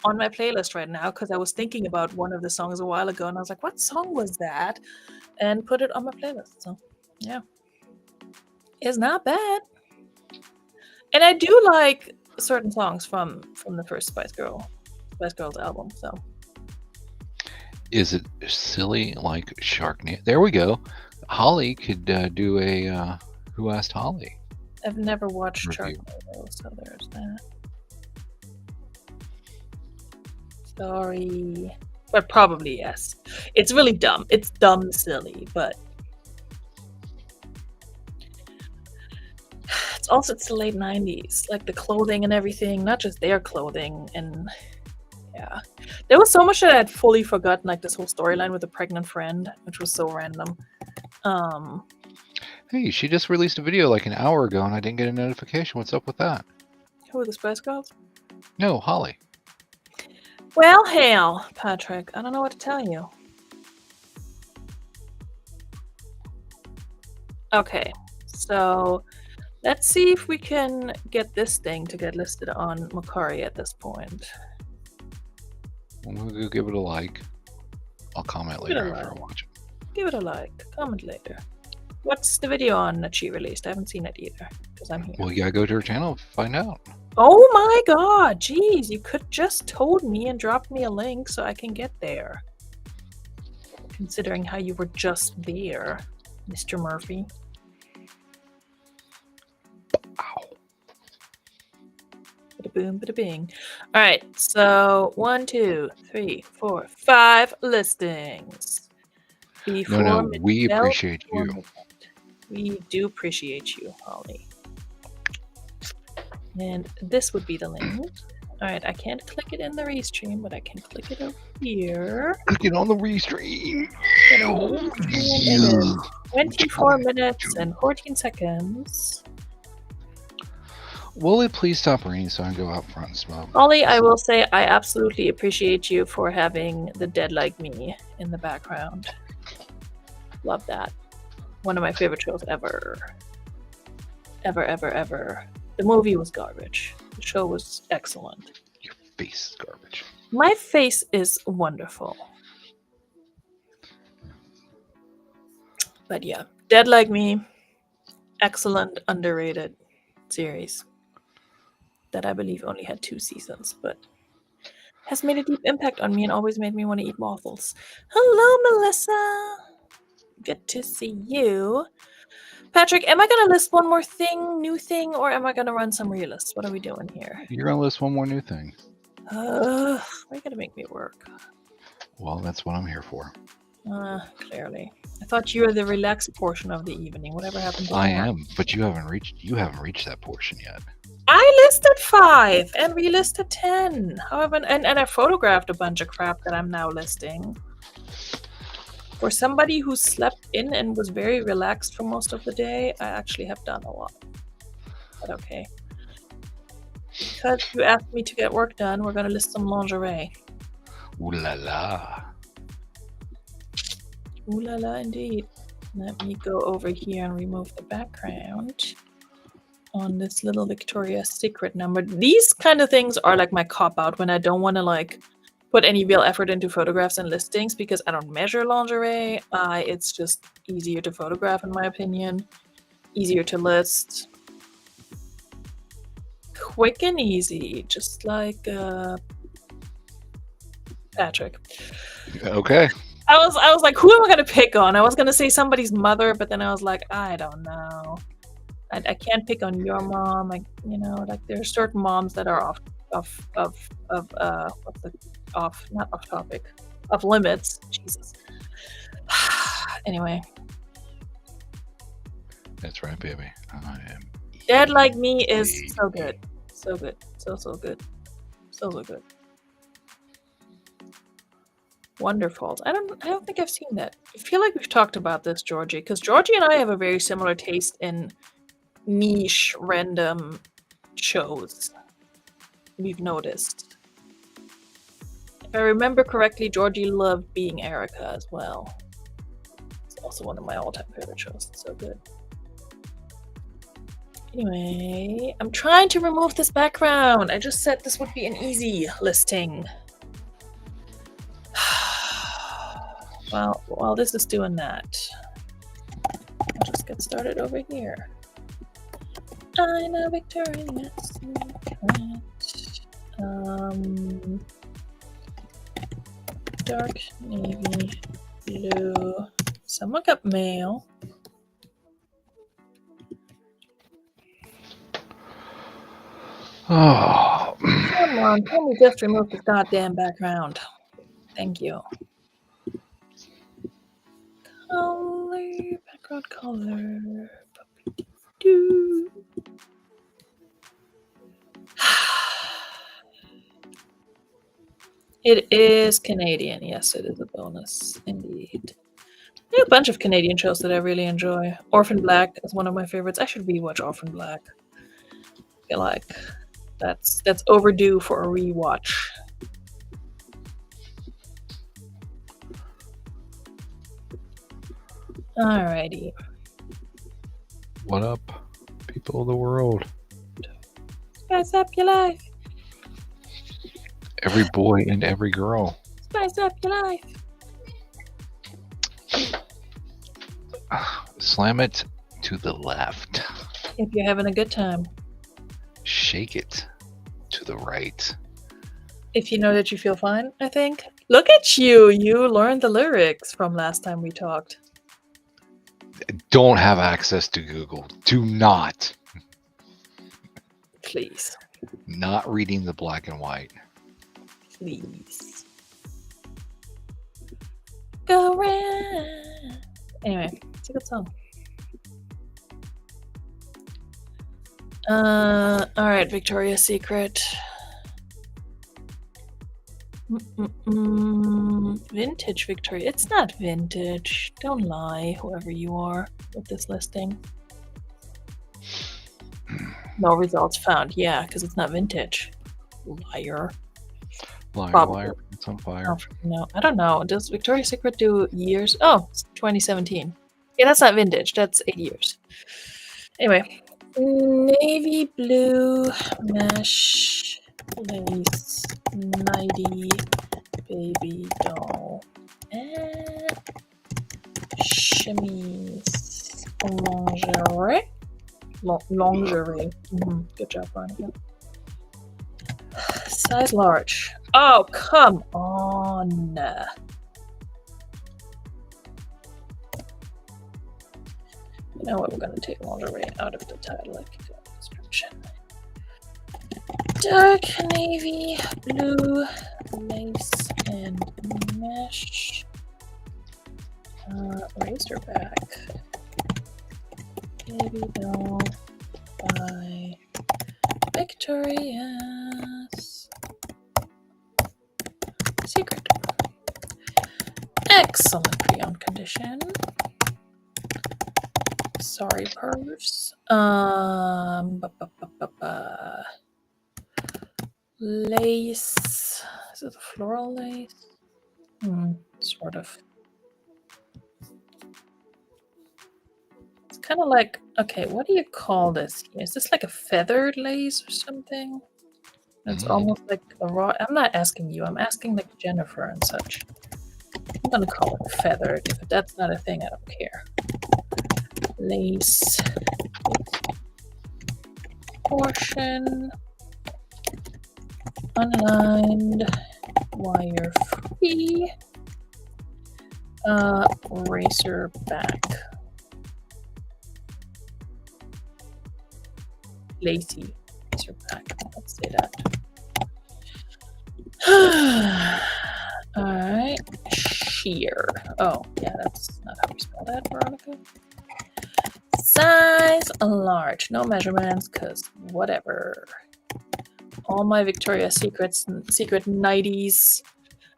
on my playlist right now because I was thinking about one of the songs a while ago and I was like, what song was that? And put it on my playlist. So yeah, it's not bad. And I do like certain songs from the first Spice Girls album. So is it silly like Sharknado? There we go. Holly could do a Who Asked Holly? I've never watched review. Sharknado, so there's that. Sorry. But probably yes. It's really dumb. It's dumb silly, but it's the late 90s. Like the clothing and everything, not just their clothing, and yeah. There was so much that I had fully forgotten, like this whole storyline with the pregnant friend, which was so random. Hey, she just released a video like an hour ago and I didn't get a notification. What's up with that? Who are the Spice Girls? No, Holly. Well, hail, Patrick. I don't know what to tell you. Okay, so let's see if we can get this thing to get listed on Macari at this point. We'll go give it a like. I'll comment Give it a later after like. I watch it. Give it a like. Comment later. What's the video on that she released? I haven't seen it either because I'm here. Well, you gotta go to her channel to find out. Oh my god, jeez, you could just told me and dropped me a link so I can get there. Considering how you were just there, Mr. Murphy. Ow. Bada boom, bada bing. Alright, so 1, 2, 3, 4, 5 listings. Before No, midnight, we appreciate before you. midnight. We do appreciate you, Holly. And this would be the link. Alright, I can't click it in the restream, but I can click it over here. Click it on the restream. And it is 24 minutes and 14 seconds. Will it please stop raining so I can go out front and smoke? Ollie, I will say I absolutely appreciate you for having the Dead Like Me in the background. Love that. One of my favorite shows ever. Ever. The movie was garbage. The show was excellent. Your face is garbage. My face is wonderful. But yeah, Dead Like Me, excellent, underrated series that I believe only had 2 seasons, but has made a deep impact on me and always made me want to eat waffles. Hello, Melissa. Good to see you. Patrick, am I going to list one more thing, new thing, or am I going to run some relists? What are we doing here? You're gonna list one more new thing. Why are you going to make me work? Well, that's what I'm here for. Clearly. I thought you were the relaxed portion of the evening. Whatever happened to I that? am, but you haven't reached that portion yet. I listed 5 and relisted 10. However, and I photographed a bunch of crap that I'm now listing. For somebody who slept in and was very relaxed for most of the day, I actually have done a lot. But okay. Because you asked me to get work done, we're going to list some lingerie. Ooh la la. Ooh la la, indeed. Let me go over here and remove the background on this little Victoria's Secret number. These kind of things are like my cop-out when I don't want to like put any real effort into photographs and listings because I don't measure lingerie. It's just easier to photograph in my opinion. Easier to list. Quick and easy, just like Patrick. Okay. I was like, who am I gonna pick on? I was gonna say somebody's mother, but then I was like, I don't know. I can't pick on your mom. Like there are certain moms that are off limits. Jesus. Anyway, That's right, baby. I am. Dead Like Me is so good, so good, so good, so good. Wonderful. I don't think I've seen that. I feel like we've talked about this, Georgie, because Georgie and I have a very similar taste in niche, random shows. We've noticed. If I remember correctly, Georgie loved Being Erica as well. It's also one of my all-time favorite shows. It's so good. Anyway, I'm trying to remove this background. I just said this would be an easy listing. Well, while this is doing that, I'll just get started over here. I'm a Victorian Secret. Dark navy blue. Someone got mail. Oh. Come on, can we just remove this goddamn background? Thank you. Color, background color. Do. It is Canadian. Yes, it is a bonus. Indeed. There are a bunch of Canadian shows that I really enjoy. Orphan Black is one of my favorites. I should rewatch Orphan Black. I feel like that's overdue for a rewatch. Alrighty. What up, people of the world? Spice up your life. Every boy and every girl. Spice up your life. Slam it to the left. If you're having a good time. Shake it to the right. If you know that you feel fine, I think. Look at you. You learned the lyrics from last time we talked. Don't have access to Google. Do not. Please. Not reading the black and white. Please. Go around. Anyway, it's a good song. Alright, Victoria's Secret. Vintage Victoria. It's not vintage. Don't lie, whoever you are, with this listing. No results found. Yeah, because it's not vintage. Liar. Liar, Probably. liar, it's on fire. Oh, no, I don't know. Does Victoria's Secret do years? Oh, it's 2017. Yeah, that's not vintage. That's 8 years. Anyway, navy blue mesh lace nighty baby doll and chemise lingerie. Lingerie. Good job, Veronika. Size large. Oh, come on. You know what? We're going to take lingerie out of the title. I can go description. Dark navy blue lace and mesh. Razorback. Baby doll by Victoria's Secret. Excellent pre-owned condition. Sorry, purse. Lace. Is it a floral lace? Sort of. It's kind of like, okay, what do you call this? Is this like a feathered lace or something? It's almost like a raw. I'm not asking you. I'm asking like Jennifer and such. I'm gonna call it feathered. If that's not a thing, I don't care. Lace portion unlined wire free racer back lacy racer back. Let's say that. All right, sheer. Oh yeah, that's not how we spell that, Veronika. Size large, no measurements, cause whatever. All my Victoria's Secret 90s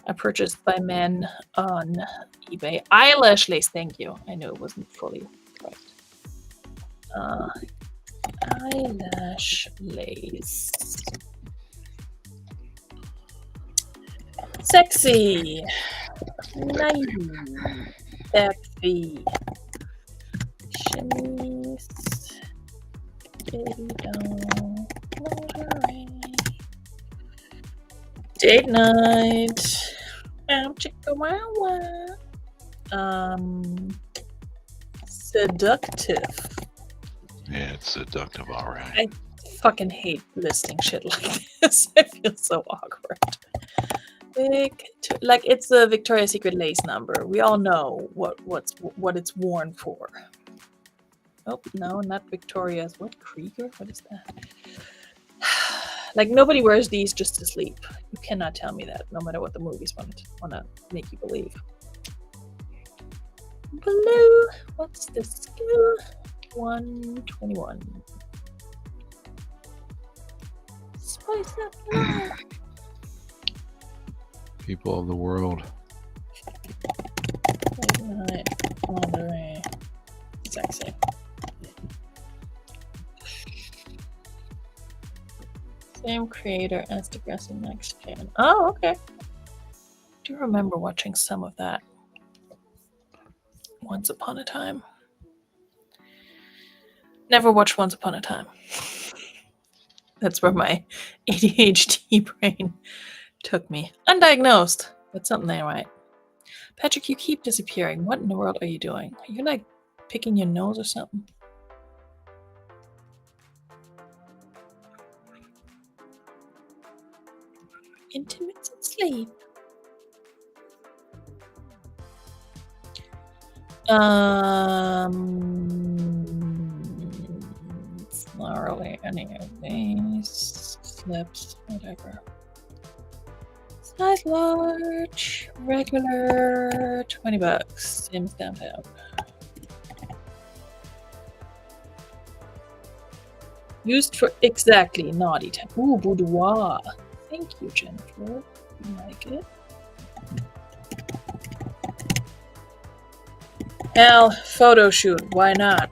are purchased by men on eBay. Eyelash lace, thank you. I knew it wasn't fully correct. Eyelash lace. Sexy. Nice. Sexy. Chemise. Baby doll. Lingerie. Date night. Chicka wow wow. Seductive. Yeah, it's seductive, all right. I fucking hate listing shit like this. I feel so awkward. Like it's a Victoria's Secret lace number. We all know what it's worn for. Oh no, not Victoria's. What Krieger? What is that? Like nobody wears these just to sleep. You cannot tell me that. No matter what the movies want to make you believe. Blue. What's this skill? 121. Spice up life. People of the world. Midnight lingerie. Sexy. Same creator as Degressing Next Gen. Oh, okay. I do remember watching some of that once upon a time. Never watched Once Upon a Time. That's where my ADHD brain took me. Undiagnosed, but something ain't right. Patrick, you keep disappearing. What in the world are you doing? Are you like picking your nose or something? Intimates and sleep. It's not really any of these slips, whatever. Size large, regular, $20. Sims downtown. Used for exactly naughty time. Ooh, boudoir. Thank you, Jennifer. I like it. Hell, photo shoot. Why not?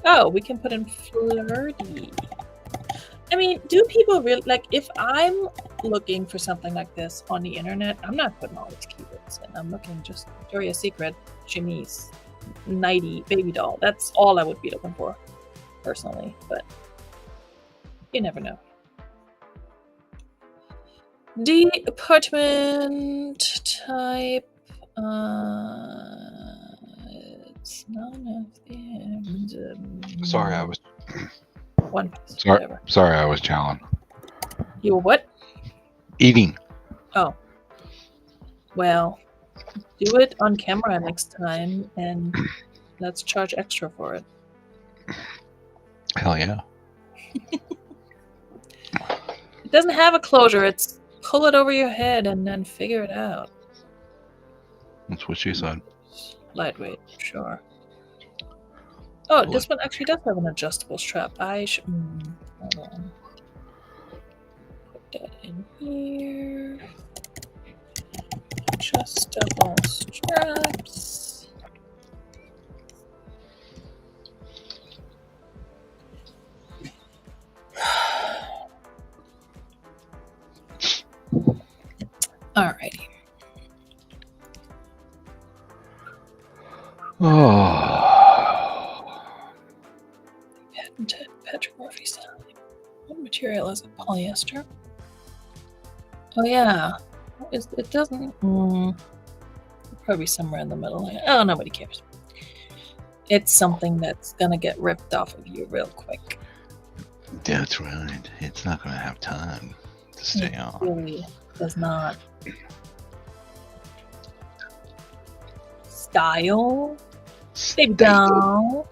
Oh, we can put in flirty. I mean, do people really like? If I'm looking for something like this on the internet, I'm not putting all these keywords in. I'm looking just Victoria's Secret, chemise, nighty, baby doll. That's all I would be looking for, personally. But you never know. Department type. It's none of the. Sorry, I was. One Piece, Sorry, whatever. sorry, I was chowing. You were what? Eating. Oh. Well, do it on camera next time, and let's charge extra for it. Hell yeah. It doesn't have a closure. It's pull it over your head and then figure it out. That's what she said. Lightweight, sure. Oh, this one actually does have an adjustable strap. I should. Hold on. Put that in here. Adjustable straps. Alrighty. Oh. Patented petrography style. What material is it? Polyester? Oh yeah. It doesn't. Probably somewhere in the middle. Oh, nobody cares. It's something that's gonna get ripped off of you real quick. That's right. It's not going to have time to stay on. Really does not. Style? Baby doll.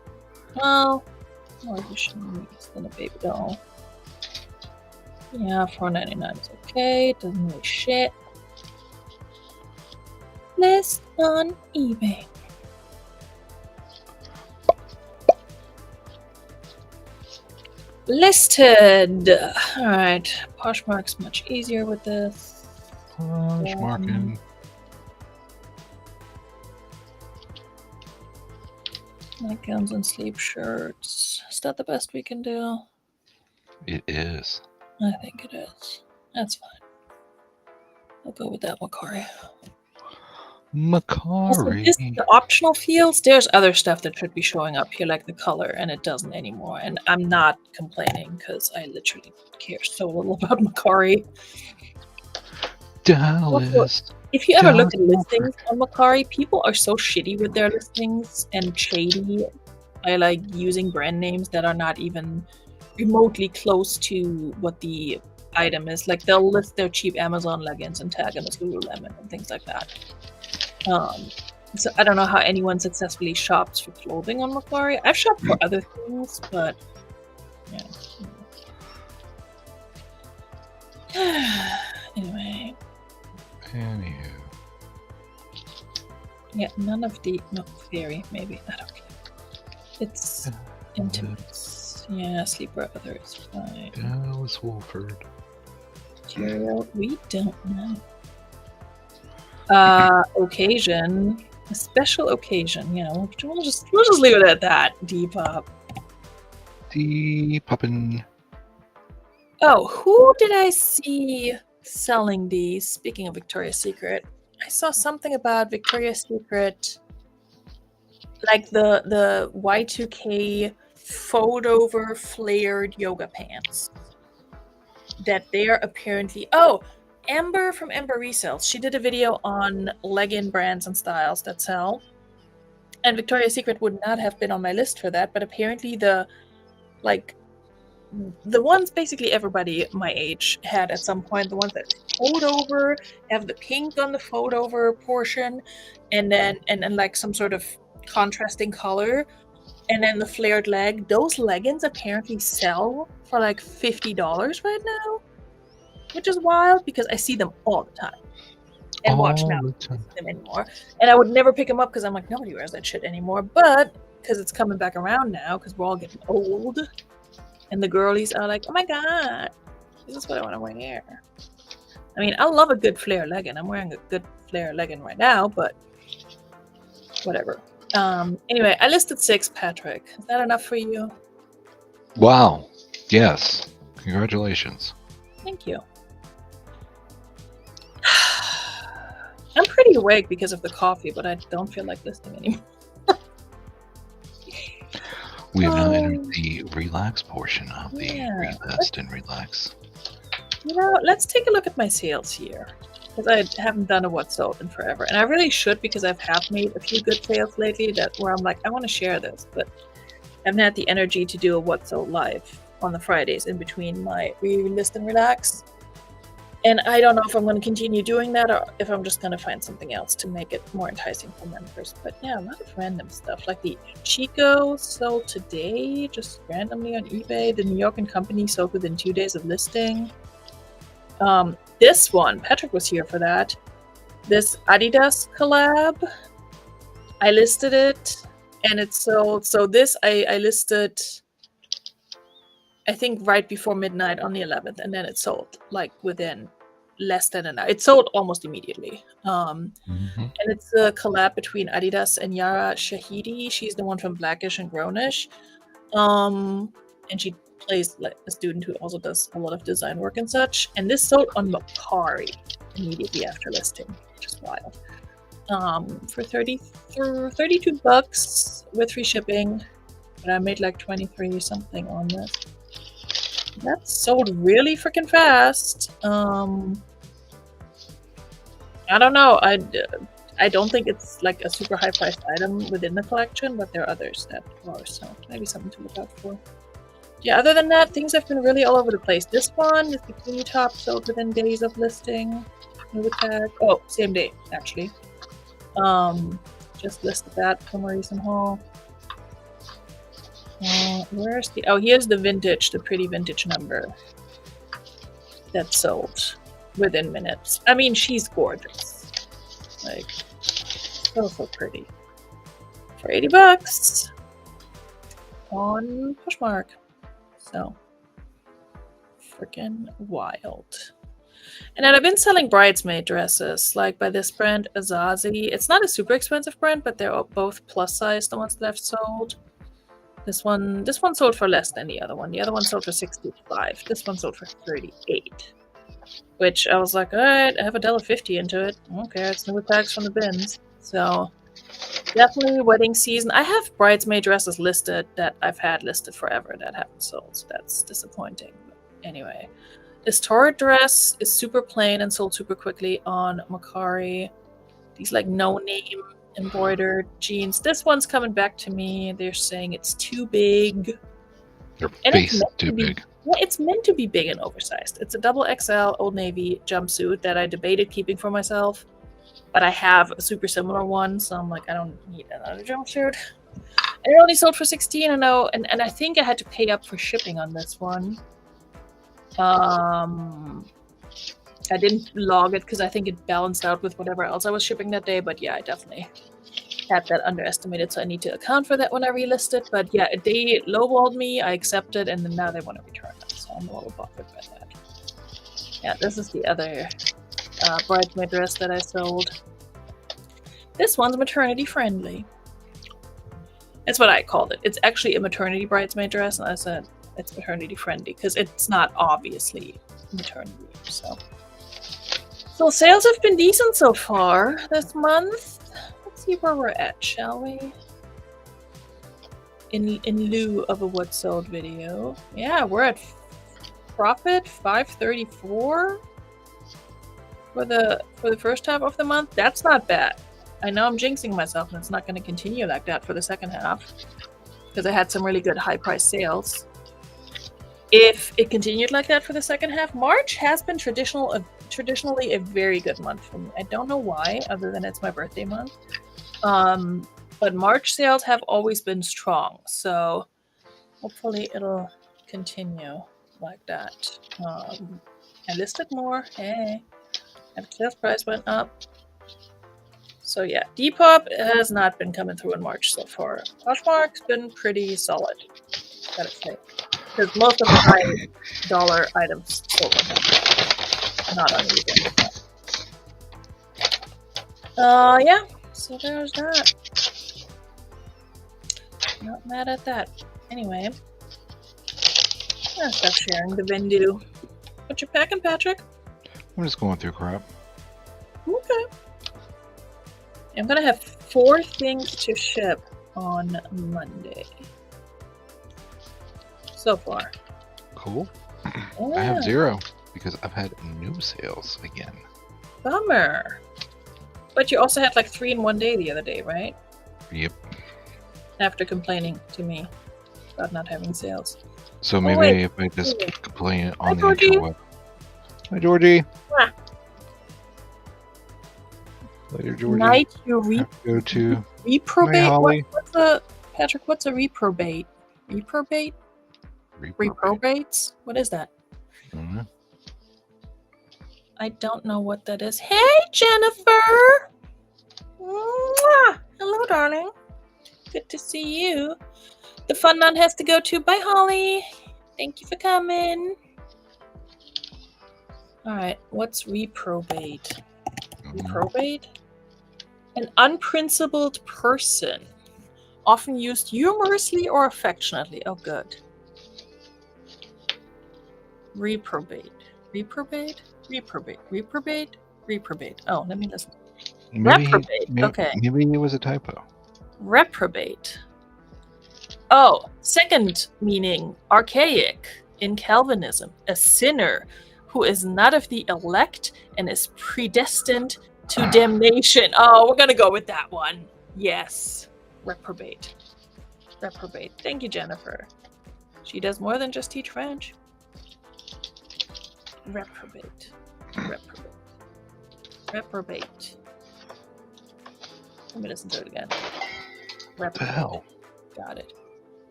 Well, more of a chemise than a baby doll. Yeah, $4.99 is okay. It doesn't really shit. List on eBay. Listed. Alright. Poshmark's much easier with this. Poshmarking. Nightgowns and sleep shirts. Is that the best we can do? It is. I think it is. That's fine. I'll go with that, Macari. Also, Macari. the optional fields, there's other stuff that should be showing up here, like the color, and it doesn't anymore. And I'm not complaining because I literally care so little about Macari. Dallas. Also, if you ever look at listings on Macari, people are so shitty with their listings and shady by like using brand names that are not even remotely close to what the item is. Like they'll list their cheap Amazon leggings and tag them as Lululemon and things like that. So I don't know how anyone successfully shops for clothing on Macquarie. I've shopped for other things, but yeah. Anyway. Anywho. Yeah, none of the fairy, maybe. I don't care. It's intimates. Yeah, sleeper other is fine. Dallas Wolford. Material, we don't know. Occasion, a special occasion. You know, we'll just leave it at that. Depop. Poppin'. Oh, who did I see selling these? Speaking of Victoria's Secret, I saw something about Victoria's Secret, like the Y2K fold over flared yoga pants. That they're apparently Amber from Amber Resells. She did a video on legging brands and styles that sell. And Victoria's Secret would not have been on my list for that, but apparently the ones basically everybody my age had at some point, the ones that fold over, have the pink on the fold over portion, and then like some sort of contrasting color, and then the flared leg. Those leggings apparently sell for like $50 right now. Which is wild because I see them all the time. And watch now, I don't see them anymore. And I would never pick them up because I'm like, nobody wears that shit anymore. But because it's coming back around now, because we're all getting old, and the girlies are like, oh my god, this is what I want to wear. I mean, I love a good flare legging. I'm wearing a good flare legging right now, but whatever. Anyway, I listed 6, Patrick. Is that enough for you? Wow. Yes. Congratulations. Thank you. I'm pretty awake because of the coffee, but I don't feel like listing anymore. We have now entered the relax portion of the Yeah. relist and relax. You know, let's take a look at my sales here. Because I haven't done a what sold in forever. And I really should, because I have made a few good sales lately where I'm like, I want to share this, but I haven't had the energy to do a what sold live on the Fridays in between my relist and relax. And I don't know if I'm going to continue doing that or if I'm just going to find something else to make it more enticing for members. But yeah, a lot of random stuff. Like the Chico sold today, just randomly on eBay. The New York & Company sold within 2 days of listing. This one, Patrick was here for that. This Adidas collab, I listed it and it sold. So this I listed, I think right before midnight on the 11th, and then it sold like within less than an hour. It sold almost immediately. And it's a collab between Adidas and Yara Shahidi. She's the one from Blackish and Grownish. And she plays like a student who also does a lot of design work and such. And this sold on Macari immediately after listing, which is wild. For $32 with free shipping. But I made like 23 something on this. That sold really freaking fast. I don't know. I don't think it's like a super high priced item within the collection, but there are others that are, so maybe something to look out for. Yeah, other than that, things have been really all over the place. This one, this bikini top, sold within days of listing. New tag. Oh, same day, actually. Just listed that from a recent haul. Where's the... Oh, here's the vintage, the pretty vintage number that sold within minutes. I mean, she's gorgeous. Like, so pretty. For $80 on Pushmark. So, freaking wild. And then I've been selling bridesmaid dresses, like by this brand, Azazi. It's not a super expensive brand, but they're both plus size, the ones that I've sold. This one sold for less than the other one. The other one sold for $65. This one sold for $38. Which I was like, alright, I have $1.50 into it. I don't care, it's new tags from the bins. So, definitely wedding season. I have bridesmaid dresses listed that I've had listed forever that haven't sold, so that's disappointing. But anyway, this Torrid dress is super plain and sold super quickly on Macari. These like no-name embroidered jeans. This one's coming back to me. They're saying it's too big. Their face is too big. Yeah, it's meant to be big and oversized. It's a double XL Old Navy jumpsuit that I debated keeping for myself, but I have a super similar one, so I'm like, I don't need another jumpsuit. And it only sold for $16, I know, and I think I had to pay up for shipping on this one. I didn't log it because I think it balanced out with whatever else I was shipping that day, but yeah, I definitely had that underestimated, so I need to account for that when I relist it. But yeah, they lowballed me, I accepted, and then now they want to return it, so I'm a little bothered by that. Yeah, this is the other bridesmaid dress that I sold. This one's maternity friendly. That's what I called it. It's actually a maternity bridesmaid dress, and I said it's maternity friendly because it's not obviously maternity. So sales have been decent so far this month. Let's see where we're at, shall we? In lieu of a what sold video. Yeah, we're at profit 534 for the first half of the month. That's not bad. I know I'm jinxing myself and it's not going to continue like that for the second half because I had some really good high price sales. If it continued like that for the second half, March has been traditionally a very good month for me. I don't know why, other than it's my birthday month. But March sales have always been strong, so hopefully it'll continue like that. I listed more. Hey, average sales price went up. So yeah, Depop has not been coming through in March so far. Poshmark's been pretty solid, gotta say. Because most of the high dollar items sold on them. Not on eBay. Yeah, so there's that. Not mad at that. Anyway, I'm gonna stop sharing the venue. What you packing, Patrick? I'm just going through crap. Okay. I'm gonna have 4 things to ship on Monday. So far. Cool. Yeah. I have 0 because I've had no sales again. Bummer. But you also had like 3 in one day the other day, right? Yep. After complaining to me about not having sales. So maybe wait. if I just complain Hi, on the Georgie. interweb. Hi, Georgie. Ah. Later, Georgie. Night you Have to go to reprobate. Holly. Patrick? What's a reprobate? Reprobate? Reprobates? What is that? Mhm. I don't know what that is. Hey, Jennifer. Mwah! Hello, darling. Good to see you. The fun nun has to go too. Bye, Holly. Thank you for coming. All right. What's reprobate? Reprobate? An unprincipled person. Often used humorously or affectionately. Oh, good. Reprobate. Reprobate? Reprobate. Reprobate? Reprobate. Oh, let me listen. Reprobate. Okay. Maybe it was a typo. Reprobate. Oh, second meaning, archaic in Calvinism, a sinner who is not of the elect and is predestined to damnation. Oh, we're going to go with that one. Yes. Reprobate. Reprobate. Thank you, Jennifer. She does more than just teach French. Reprobate. Reprobate. Reprobate. Let me listen to it again. What the hell? Got it.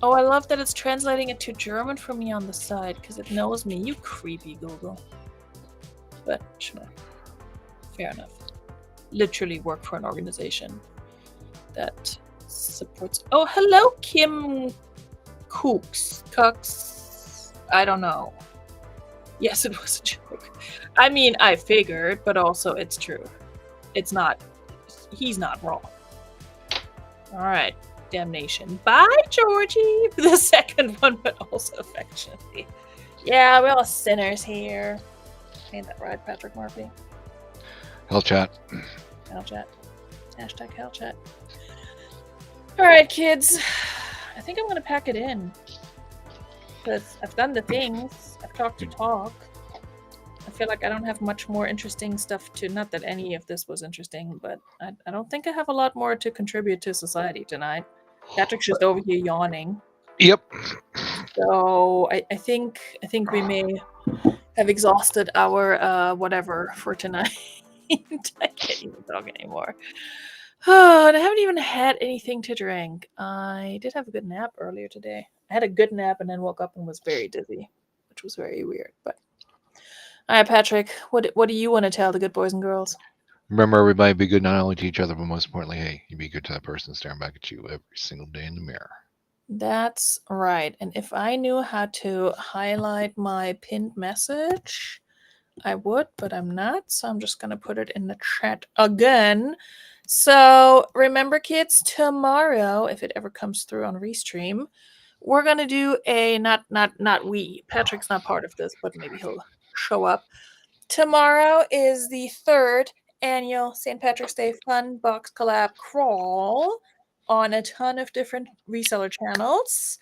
Oh, I love that it's translating it to German for me on the side because it knows me. You creepy Google. But sure. Fair enough. Literally work for an organization that supports. Oh, hello, Kim Cooks. I don't know. Yes, it was a joke. I mean, I figured, but also it's true. It's not. He's not wrong. All right. Damnation. Bye, Georgie. The second one, but also affectionately. Yeah, we're all sinners here. Ain't that right, Patrick Murphy? Hell chat. Hell chat. Hashtag hell chat. All right, kids. I think I'm going to pack it in. Because I've done the things. I've talked to talk. I feel like I don't have much more interesting stuff to... Not that any of this was interesting, but I don't think I have a lot more to contribute to society tonight. Patrick's just over here yawning. Yep. So I think we may have exhausted our whatever for tonight. I can't even talk anymore. Oh, and I haven't even had anything to drink. I did have a good nap earlier today. I had a good nap and then woke up and was very dizzy, which was very weird. But all right, Patrick, what do you want to tell the good boys and girls? Remember, everybody, be good not only to each other, but most importantly, hey, you be good to that person staring back at you every single day in the mirror. That's right. And if I knew how to highlight my pinned message, I would, but I'm not. So I'm just going to put it in the chat again. So remember, kids, tomorrow, if it ever comes through on Restream, we're going to do a, not we, Patrick's not part of this, but maybe he'll show up. Tomorrow is the 3rd annual St. Patrick's Day Fun Box Collab Crawl on a ton of different reseller channels.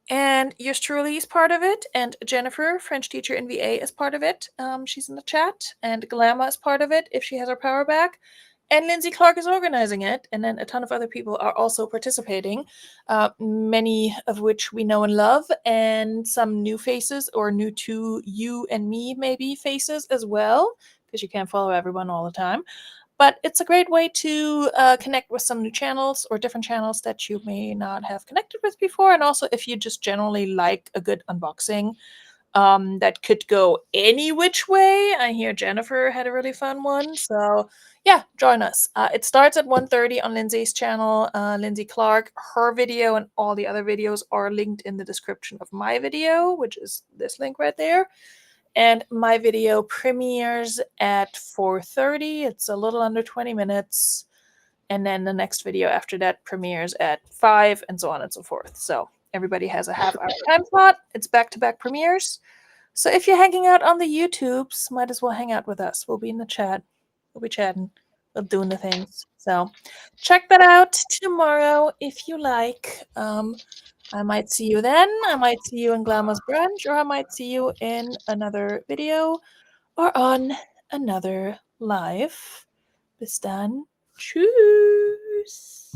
And yours truly is part of it. And Jennifer, French teacher in VA, is part of it. She's in the chat. And Galama is part of it if she has her power back. And Lindsay Clark is organizing it. And then a ton of other people are also participating, many of which we know and love. And some new faces, or new to you and me, maybe, faces as well, because you can't follow everyone all the time. But it's a great way to connect with some new channels or different channels that you may not have connected with before. And also, if you just generally like a good unboxing that could go any which way. I hear Jennifer had a really fun one. So yeah, join us. It starts at 1:30 on Lindsay's channel, Lindsay Clark. Her video and all the other videos are linked in the description of my video, which is this link right there. And my video premieres at 4:30. It's a little under 20 minutes. and then the next video after that premieres at 5, and so on and so forth. So everybody has a half-hour time slot. It's back-to-back premieres. So if you're hanging out on the YouTubes, might as well hang out with us. We'll be in the chat. We'll be chatting. We'll doing the things. So check that out tomorrow if you like. I might see you then. I might see you in Glamour's Brunch, or I might see you in another video or on another live. Bis dann. Tschüss.